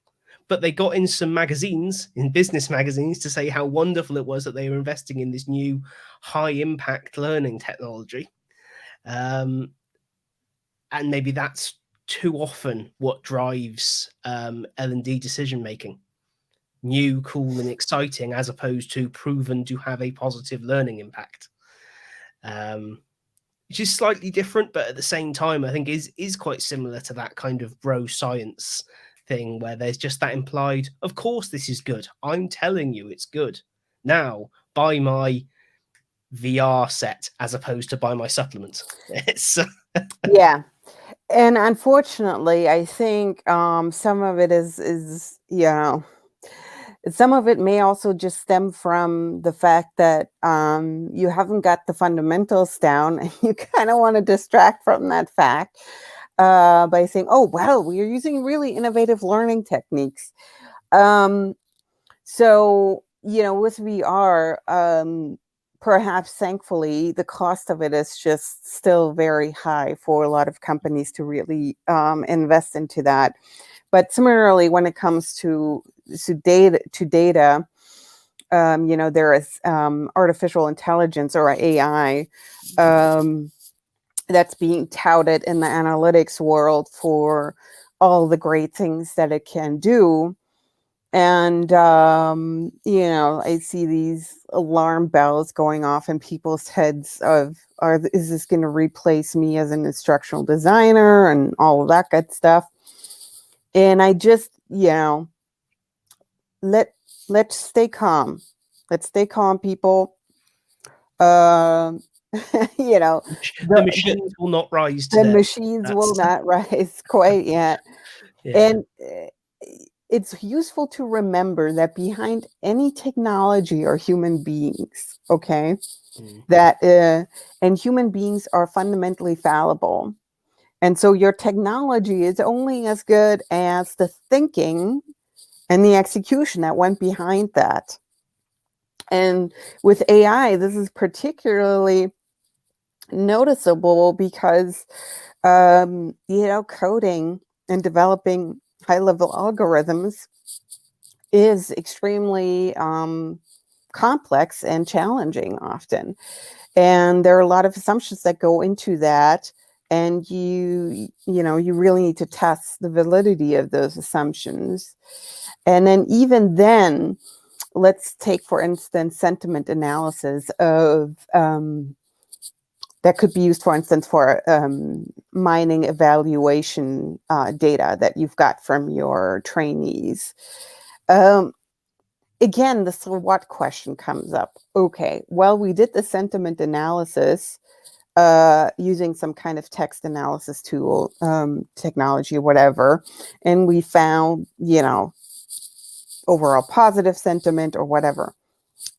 But they got in some magazines, in business magazines, to say how wonderful it was that they were investing in this new high-impact learning technology. And maybe that's too often what drives L&D decision-making. New, cool, and exciting, as opposed to proven to have a positive learning impact. Which is slightly different, but at the same time, I think is quite similar to that kind of bro science thing, where there's just that implied, of course this is good. I'm telling you it's good. Now, buy my VR set as opposed to buy my supplement. Yeah. And unfortunately, I think some of it is some of it may also just stem from the fact that you haven't got the fundamentals down, and you kind of want to distract from that fact by saying, "Oh, well, we are using really innovative learning techniques." So, with VR, perhaps thankfully, the cost of it is just still very high for a lot of companies to really invest into that. But similarly, when it comes to data, there is artificial intelligence, or AI, that's being touted in the analytics world for all the great things that it can do. And, I see these alarm bells going off in people's heads of, is this going to replace me as an instructional designer and all of that good stuff? And I just, let's stay calm. Let's stay calm, people. The machines will not rise today. The machines will not rise quite yet. Yeah. And it's useful to remember that behind any technology are human beings, okay? That and human beings are fundamentally fallible. And so your technology is only as good as the thinking and the execution that went behind that. And with AI, this is particularly noticeable because, coding and developing high-level algorithms is extremely complex and challenging often. And there are a lot of assumptions that go into that. And you really need to test the validity of those assumptions. And then even then, let's take, for instance, sentiment analysis of that could be used, for instance, for mining evaluation data that you've got from your trainees. Again, the so what question comes up. Okay, well, we did the sentiment analysis using some kind of text analysis tool, technology, or whatever, and we found, overall positive sentiment or whatever.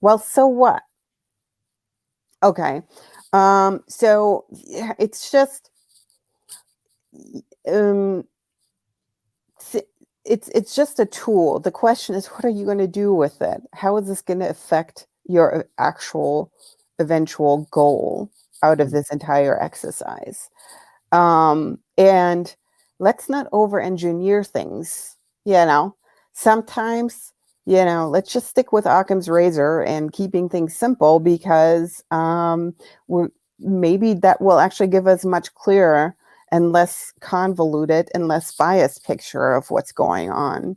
Well, so what? Okay. So yeah, it's just um, it's just a tool. The question is, what are you going to do with it? How is this going to affect your actual eventual goal out of this entire exercise? And let's not over engineer things, sometimes, let's just stick with Occam's razor and keeping things simple, because maybe that will actually give us much clearer and less convoluted and less biased picture of what's going on.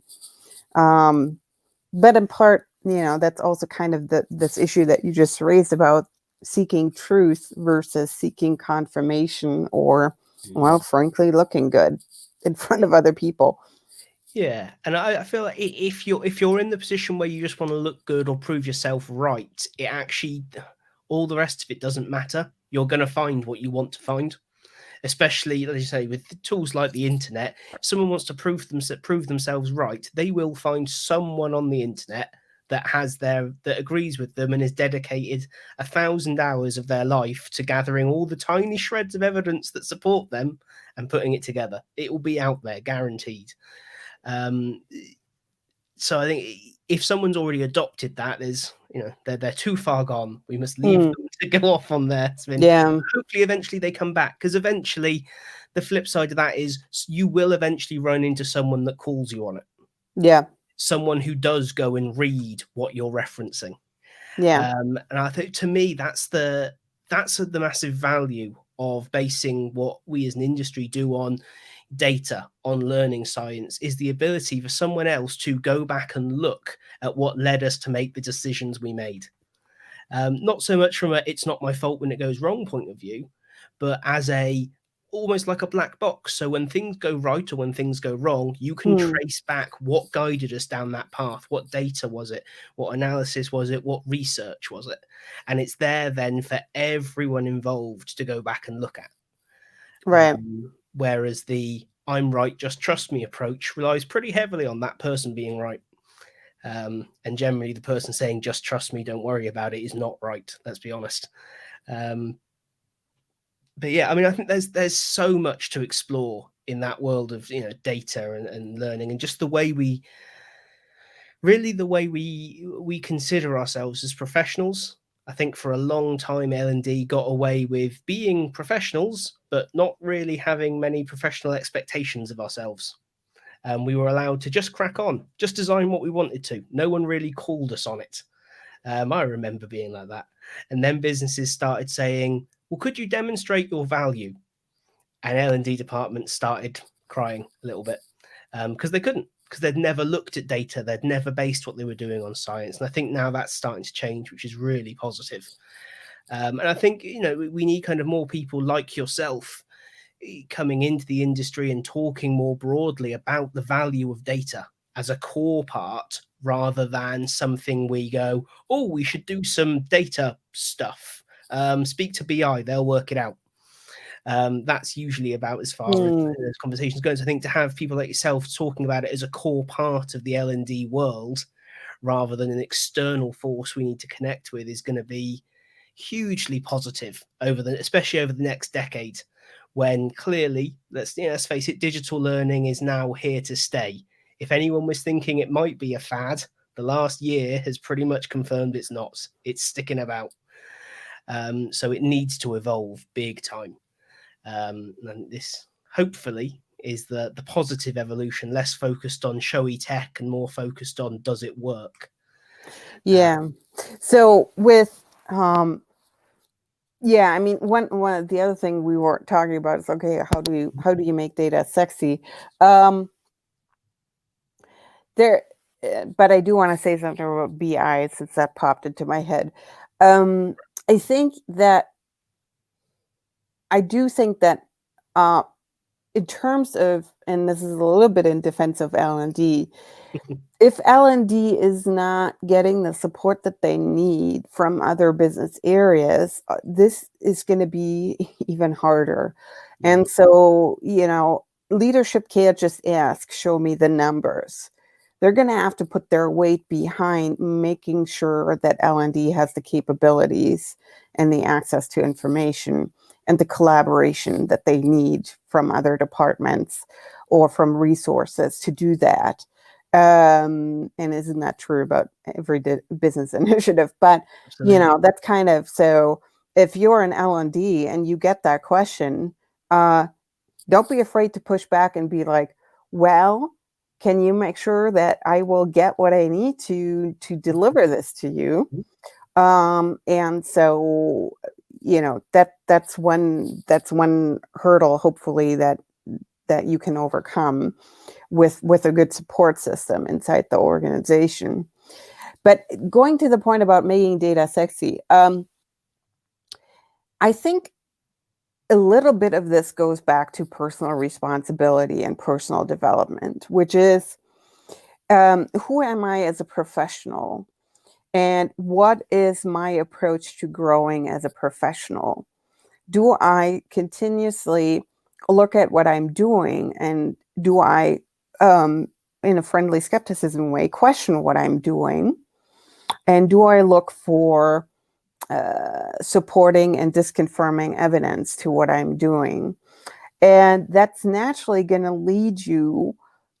But in part, that's also kind of this issue that you just raised about seeking truth versus seeking confirmation, or, well, frankly, looking good in front of other people. Yeah, and I feel like if you're in the position where you just want to look good or prove yourself right, it actually, all the rest of it doesn't matter. You're going to find what you want to find, especially, as you say, with tools like the internet. If someone wants to prove themselves right, they will find someone on the internet that agrees with them and has dedicated 1,000 hours of their life to gathering all the tiny shreds of evidence that support them and putting it together. It will be out there, guaranteed. So I think if someone's already adopted that, they're too far gone. We must leave them to go off on their spin. Yeah. Hopefully, eventually they come back, because eventually, the flip side of that is you will eventually run into someone that calls you on it. Yeah. Someone who does go and read what you're referencing. Yeah. And I think, to me, that's the massive value of basing what we as an industry do on data, on learning science, is the ability for someone else to go back and look at what led us to make the decisions we made. Not so much from a "it's not my fault when it goes wrong" point of view, but as almost like a black box. So when things go right or when things go wrong, you can trace back what guided us down that path. What data was it? What analysis was it? What research was it? And it's there then for everyone involved to go back and look at. Right. Whereas the "I'm right, just trust me" approach relies pretty heavily on that person being right. And generally, the person saying "just trust me, don't worry about it" is not right. Let's be honest. But yeah, I mean, I think there's so much to explore in that world of data and learning, and just the way we consider ourselves as professionals. I think for a long time, L&D got away with being professionals, but not really having many professional expectations of ourselves. We were allowed to just crack on, just design what we wanted to. No one really called us on it. I remember being like that. And then businesses started saying, well, could you demonstrate your value? And L&D departments started crying a little bit, because they couldn't, because they'd never looked at data. They'd never based what they were doing on science. And I think now that's starting to change, which is really positive. And I think, we need kind of more people like yourself coming into the industry and talking more broadly about the value of data as a core part, rather than something we go, oh, we should do some data stuff. Speak to BI, they'll work it out. That's usually about as far as those conversations go. So I think to have people like yourself talking about it as a core part of the L&D world, rather than an external force we need to connect with, is going to be hugely positive especially over the next decade, when clearly, let's face it, digital learning is now here to stay. If anyone was thinking it might be a fad, the last year has pretty much confirmed it's not. It's sticking about. So it needs to evolve big time. And this, hopefully, is the positive evolution, less focused on showy tech and more focused on does it work. Yeah. So with yeah, I mean, one of the other thing we were talking about is, okay, how do you make data sexy? But I do want to say something about BI, since that popped into my head. I think that in terms of, and this is a little bit in defense of L&D, if L&D is not getting the support that they need from other business areas, this is going to be even harder. And so, leadership can't just ask, show me the numbers. they're going to have to put their weight behind making sure that L&D has the capabilities and the access to information and the collaboration that they need from other departments or from resources to do that. And isn't that true about every business initiative? But, Absolutely. that's kind of, so if you're an L&D and you get that question, don't be afraid to push back and be like, well, can you make sure that I will get what I need to deliver this to you? And so, that's one hurdle, hopefully, that you can overcome with a good support system inside the organization. But going to the point about making data sexy, I think a little bit of this goes back to personal responsibility and personal development, which is, who am I as a professional? And what is my approach to growing as a professional? Do I continuously look at what I'm doing, and do I, in a friendly skepticism way, question what I'm doing? And do I look for supporting and disconfirming evidence to what I'm doing? And that's naturally going to lead you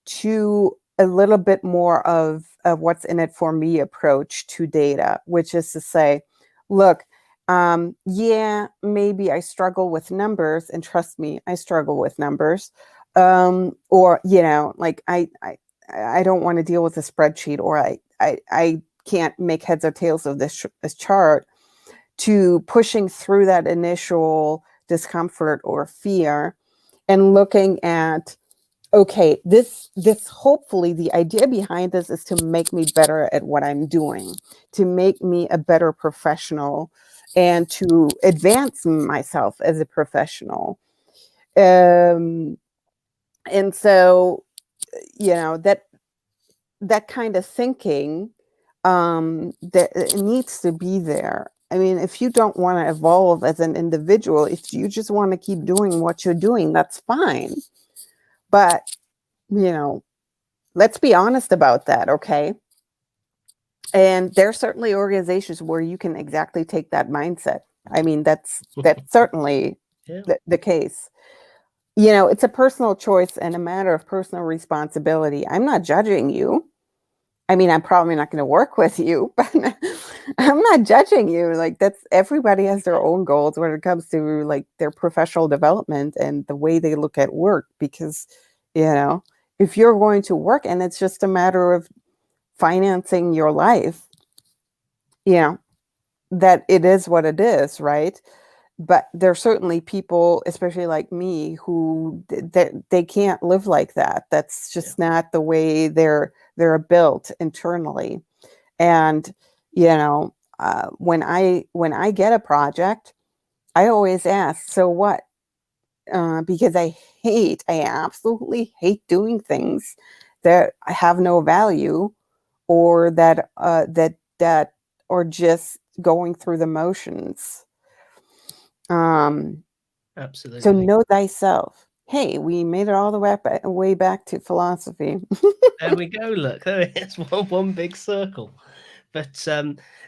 to a little bit more of what's in it for me approach to data, which is to say, look, yeah, maybe I struggle with numbers, and trust me, I struggle with numbers. Or, like I don't want to deal with a spreadsheet, or I can't make heads or tails of this chart, to pushing through that initial discomfort or fear and looking at, okay, this hopefully the idea behind this is to make me better at what I'm doing, to make me a better professional, and to advance myself as a professional. And so, that kind of thinking, that it needs to be there. I mean, if you don't want to evolve as an individual, if you just want to keep doing what you're doing, that's fine. But, let's be honest about that, okay? And there are certainly organizations where you can exactly take that mindset. I mean, that's certainly Yeah. the case. It's a personal choice and a matter of personal responsibility. I'm not judging you. I mean, I'm probably not going to work with you, but I'm not judging you. Like, everybody has their own goals when it comes to like their professional development and the way they look at work. Because, if you're going to work and it's just a matter of financing your life, that it is what it is, right? But there's certainly people, especially like me, who they can't live like that. That's just not the way they're built internally. And when I get a project, I always ask, so what? Because I absolutely hate doing things that have no value, or that or just going through the motions. So Absolutely. know thyself. Hey, we made it all the way back to philosophy. There we go. Look, there it is. One big circle. But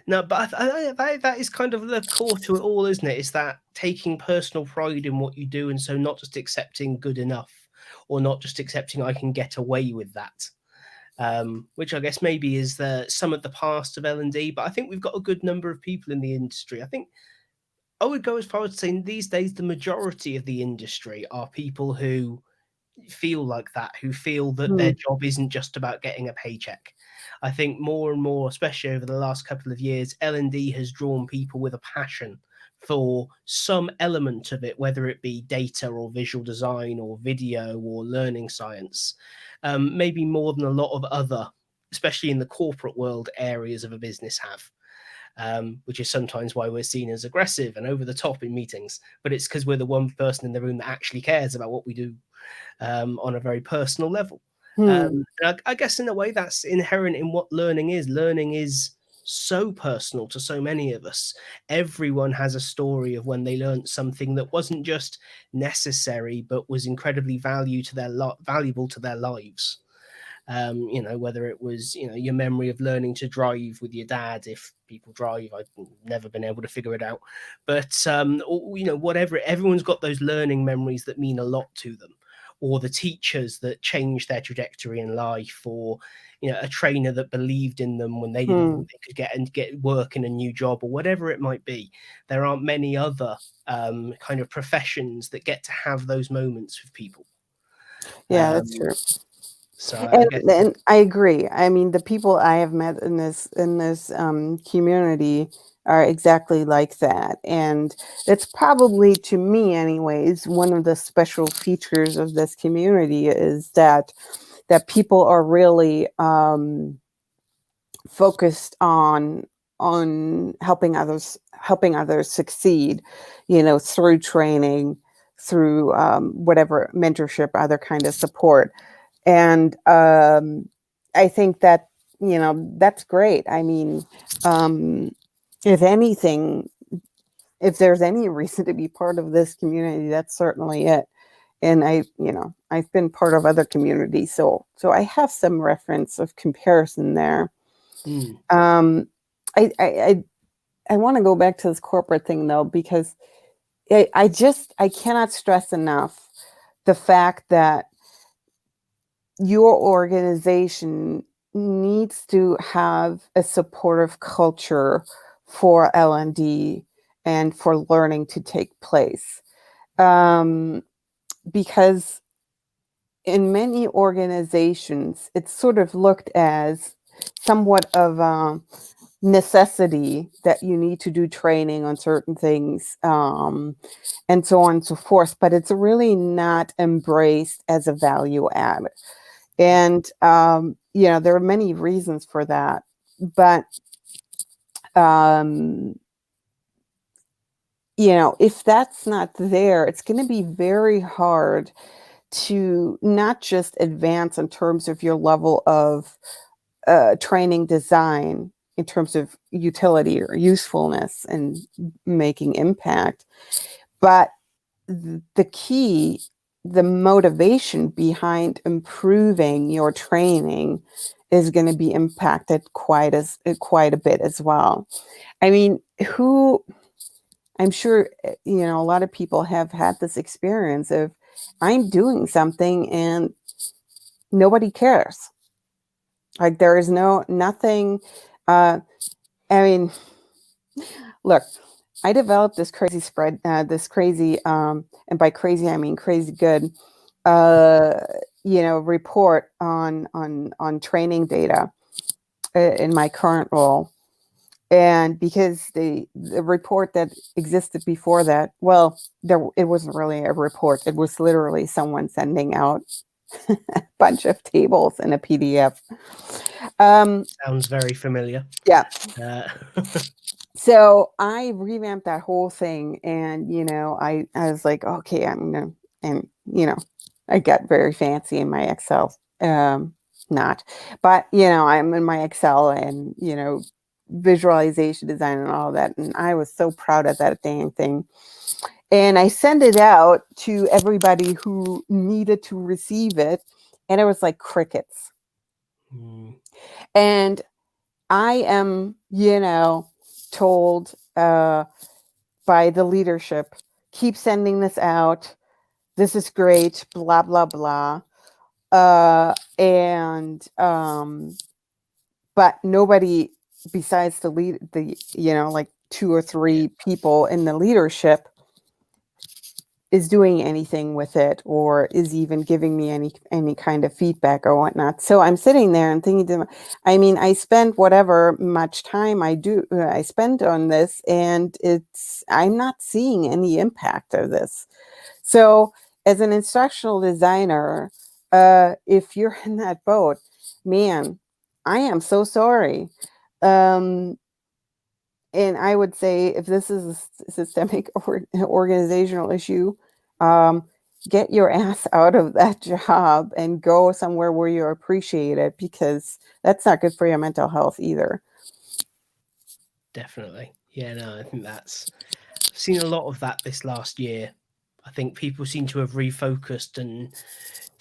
no, but that is kind of the core to it all, isn't it? It's that taking personal pride in what you do, and so not just accepting good enough, or not just accepting I can get away with that. Which I guess maybe is some of the past of L&D, but I think we've got a good number of people in the industry. I think I would go as far as saying these days the majority of the industry are people who feel like that, who feel that their Hmm. job isn't just about getting a paycheck. I think more and more, especially over the last couple of years, L&D has drawn people with a passion for some element of it, whether it be data or visual design or video or learning science, maybe more than a lot of other, especially in the corporate world, areas of a business have. Which is sometimes why we're seen as aggressive and over the top in meetings. But it's because we're the one person in the room that actually cares about what we do on a very personal level. Hmm. I guess in a way that's inherent in what learning is. Learning is so personal to so many of us. Everyone has a story of when they learned something that wasn't just necessary, but was incredibly valuable to their lives. You know, whether it was, you know, your memory of learning to drive with your dad, if people drive. I've never been able to figure it out, but or, you know, whatever, everyone's got those learning memories that mean a lot to them, or the teachers that changed their trajectory in life, or, you know, a trainer that believed in them when they didn't think they could get work in a new job, or whatever it might be. There aren't many other kind of professions that get to have those moments with people. Yeah, that's Um, true. so I guess, And I agree. I mean, the people I have met in this community are exactly like that, and it's probably, to me, anyways, one of the special features of this community is that people are really focused on helping others succeed, you know, through training, through whatever mentorship, other kind of support. And I think that, you know, that's great. I mean, if anything, if there's any reason to be part of this community, that's certainly it. And you know, I've been part of other communities, so I have some reference of comparison there. Um, I want to go back to this corporate thing though, because I cannot stress enough the fact that your organization needs to have a supportive culture for L&D and for learning to take place. Because in many organizations, it's sort of looked as somewhat of a necessity that you need to do training on certain things, and so on and so forth. But it's really not embraced as a value add. And, you know, there are many reasons for that. But, you know, if that's not there, it's going to be very hard to not just advance in terms of your level of training design, in terms of utility or usefulness and making impact, but the key, the motivation behind improving your training is going to be impacted quite a bit as well. I mean, I'm sure, you know, a lot of people have had this experience of, I'm doing something and nobody cares. Like, there is nothing. I mean, look, I developed this crazy and by crazy I mean crazy good, you know, report on training data in my current role. And because the report that existed before that, well, it wasn't really a report. It was literally someone sending out a bunch of tables in a PDF. sounds very familiar. Yeah. Uh, So I revamped that whole thing, and, you know, I was like, okay, I'm gonna, and, you know, I got very fancy in my Excel. Not, but, you know, I'm in my Excel and, you know, visualization design and all that, and I was so proud of that dang thing. And I sent it out to everybody who needed to receive it, and it was like crickets. And I am, you know, told by the leadership, keep sending this out. This is great, blah, blah, blah. And but nobody besides you know, like 2 or 3 people in the leadership is doing anything with it, or is even giving me any kind of feedback or whatnot. So I'm sitting there and thinking, I mean, I spent whatever much time I spent on this, and I'm not seeing any impact of this. So as an instructional designer, if you're in that boat, man, I am so sorry. And I would say, if this is a systemic or organizational issue, get your ass out of that job and go somewhere where you're appreciated, because that's not good for your mental health either. Definitely. Yeah, no, I think I've seen a lot of that this last year. I think people seem to have refocused and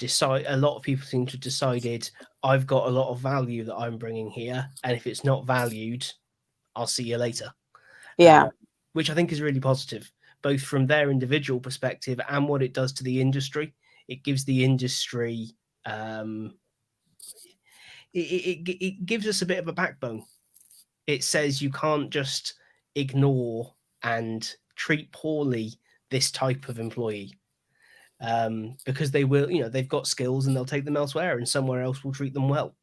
a lot of people seem to have decided I've got a lot of value that I'm bringing here, and if it's not valued, I'll see you later. Yeah. Which I think is really positive, both from their individual perspective and what it does to the industry. It gives the industry, it gives us a bit of a backbone. It says you can't just ignore and treat poorly this type of employee, because they will, they've got skills and they'll take them elsewhere, and somewhere else will treat them well.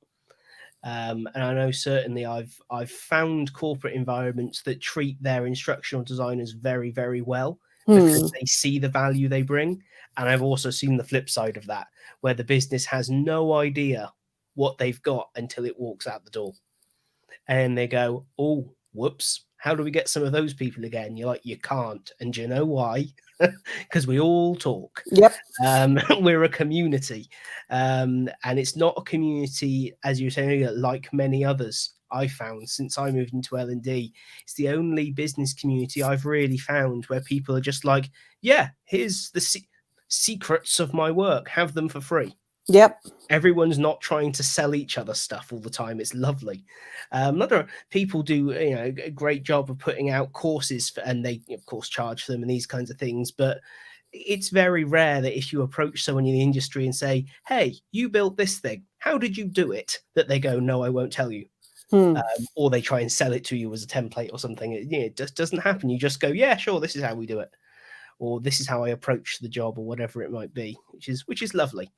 And I know certainly I've found corporate environments that treat their instructional designers very, very well because they see the value they bring. And I've also seen the flip side of that, where the business has no idea what they've got until it walks out the door. And they go, oh, whoops, how do we get some of those people again? You're like, you can't. And do you know why? Because we all talk. Yep. We're a community. And it's not a community, as you were saying, like many others I found since I moved into L&D. It's the only business community I've really found where people are just like, yeah, here's the secrets of my work. Have them for free. Yep. Everyone's not trying to sell each other stuff all the time. It's lovely. Other people do, a great job of putting out courses, and they, of course, charge for them and these kinds of things. But it's very rare that if you approach someone in the industry and say, hey, you built this thing, how did you do it? That they go, no, I won't tell you. Or they try and sell it to you as a template or something. It just doesn't happen. You just go, yeah, sure, this is how we do it. Or this is how I approach the job, or whatever it might be, which is lovely.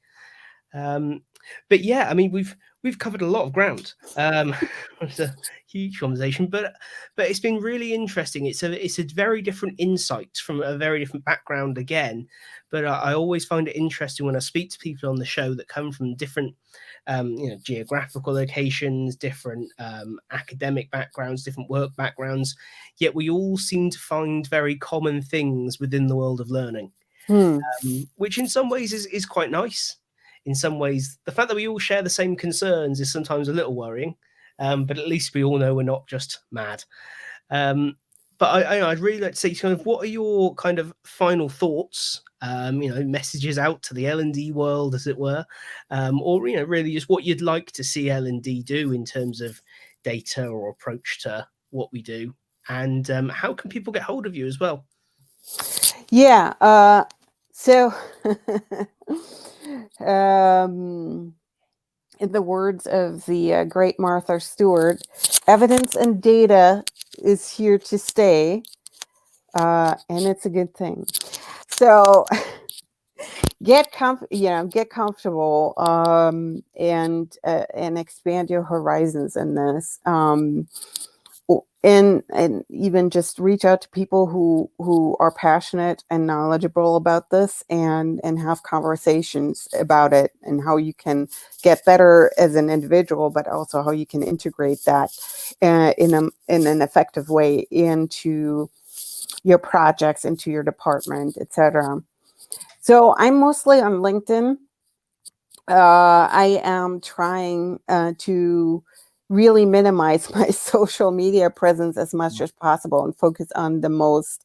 But yeah, I mean, we've covered a lot of ground. It's a huge conversation, but it's been really interesting. It's a very different insight from a very different background again. But I always find it interesting when I speak to people on the show that come from different, geographical locations, different academic backgrounds, different work backgrounds. Yet we all seem to find very common things within the world of learning, which in some ways is quite nice. In some ways, the fact that we all share the same concerns is sometimes a little worrying, but at least we all know we're not just mad. But I'd really like to say, kind of, what are your kind of final thoughts, messages out to the L&D world, as it were, or, really just what you'd like to see L&D do in terms of data or approach to what we do, and how can people get hold of you as well? Yeah. So in the words of the great Martha Stewart, evidence and data is here to stay, and it's a good thing. So get comfortable, and expand your horizons in this. And even just reach out to people who are passionate and knowledgeable about this, and have conversations about it, and how you can get better as an individual, but also how you can integrate that in an effective way into your projects, into your department, etc. So I'm mostly on LinkedIn. I am trying to really minimize my social media presence as much as possible and focus on the most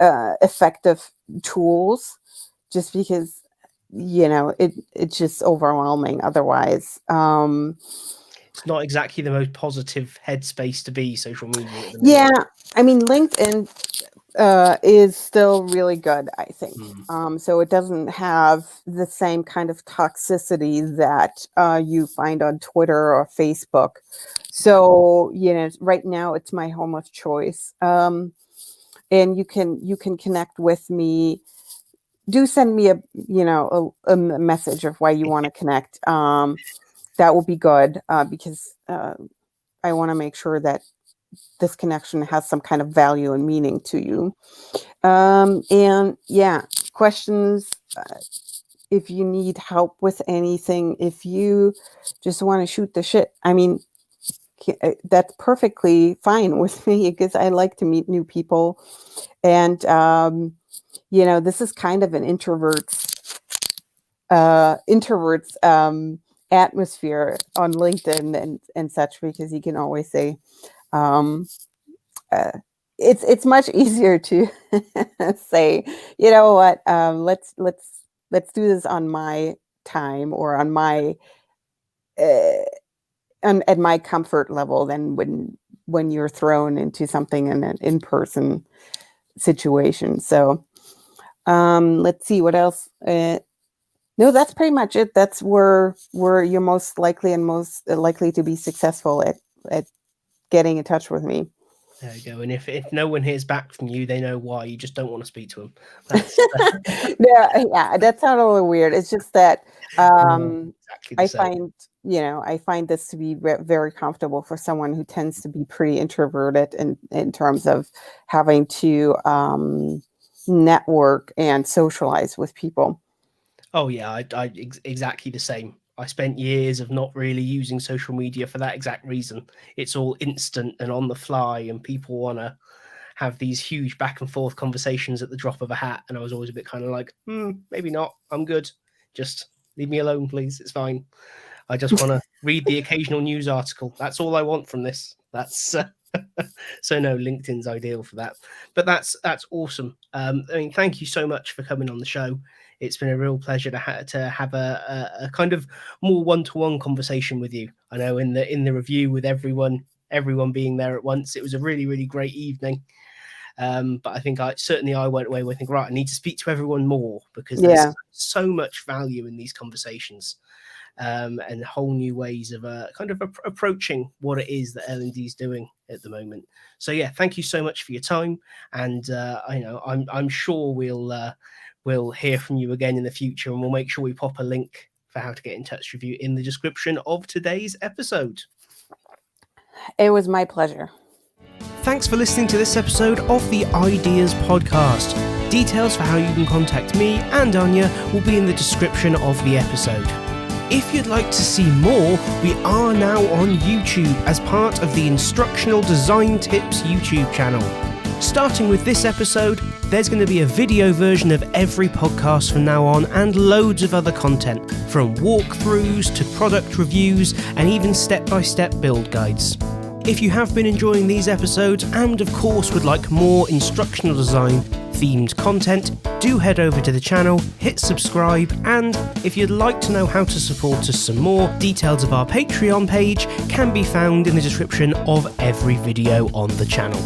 effective tools, just because it's just overwhelming otherwise. It's not exactly the most positive headspace to be, social media at the minute. Yeah, I mean, LinkedIn is still really good, I think. So it doesn't have the same kind of toxicity that you find on Twitter or Facebook. So, right now it's my home of choice. And you can connect with me. Do send me a message of why you want to connect. That will be good, because I want to make sure that this connection has some kind of value and meaning to you. And yeah, questions, if you need help with anything, if you just want to shoot the shit, I mean, that's perfectly fine with me, because I like to meet new people. And, this is kind of an introvert's atmosphere on LinkedIn and such, because you can always say, it's much easier to say, you know what, let's do this on my time or on my at my comfort level than when you're thrown into something in an in-person situation. So let's see what else. No, that's pretty much it. That's where you're most likely to be successful at getting in touch with me. There you go. And if no one hears back from you, they know why. You just don't want to speak to them. Yeah, that sounded a little weird. It's just that exactly I find this to be very comfortable for someone who tends to be pretty introverted in terms of having to network and socialize with people. Oh yeah, I exactly the same. I spent years of not really using social media for that exact reason. It's all instant and on the fly, and people want to have these huge back and forth conversations at the drop of a hat. And I was always a bit kind of like, maybe not. I'm good. Just leave me alone, please. It's fine. I just want to read the occasional news article. That's all I want from this. That's so no, LinkedIn's ideal for that. But that's awesome. I mean, thank you so much for coming on the show. It's been a real pleasure to have a kind of more one-to-one conversation with you. I know in the review with everyone being there at once, it was a really, really great evening. But I think I went away with thinking, right, I need to speak to everyone more because there's so much value in these conversations. And whole new ways of kind of approaching what it is that L&D is doing at the moment. So yeah, thank you so much for your time, and I'm sure we'll hear from you again in the future, and we'll make sure we pop a link for how to get in touch with you in the description of today's episode. It was my pleasure. Thanks for listening to this episode of the iDeas podcast. Details for how you can contact me and Anya will be in the description of the episode. If you'd like to see more, we are now on YouTube as part of the Instructional Design Tips YouTube channel. Starting with this episode, there's going to be a video version of every podcast from now on, and loads of other content, from walkthroughs to product reviews and even step-by-step build guides. If you have been enjoying these episodes and of course would like more instructional design themed content, do head over to the channel, hit subscribe, and if you'd like to know how to support us some more, details of our Patreon page can be found in the description of every video on the channel.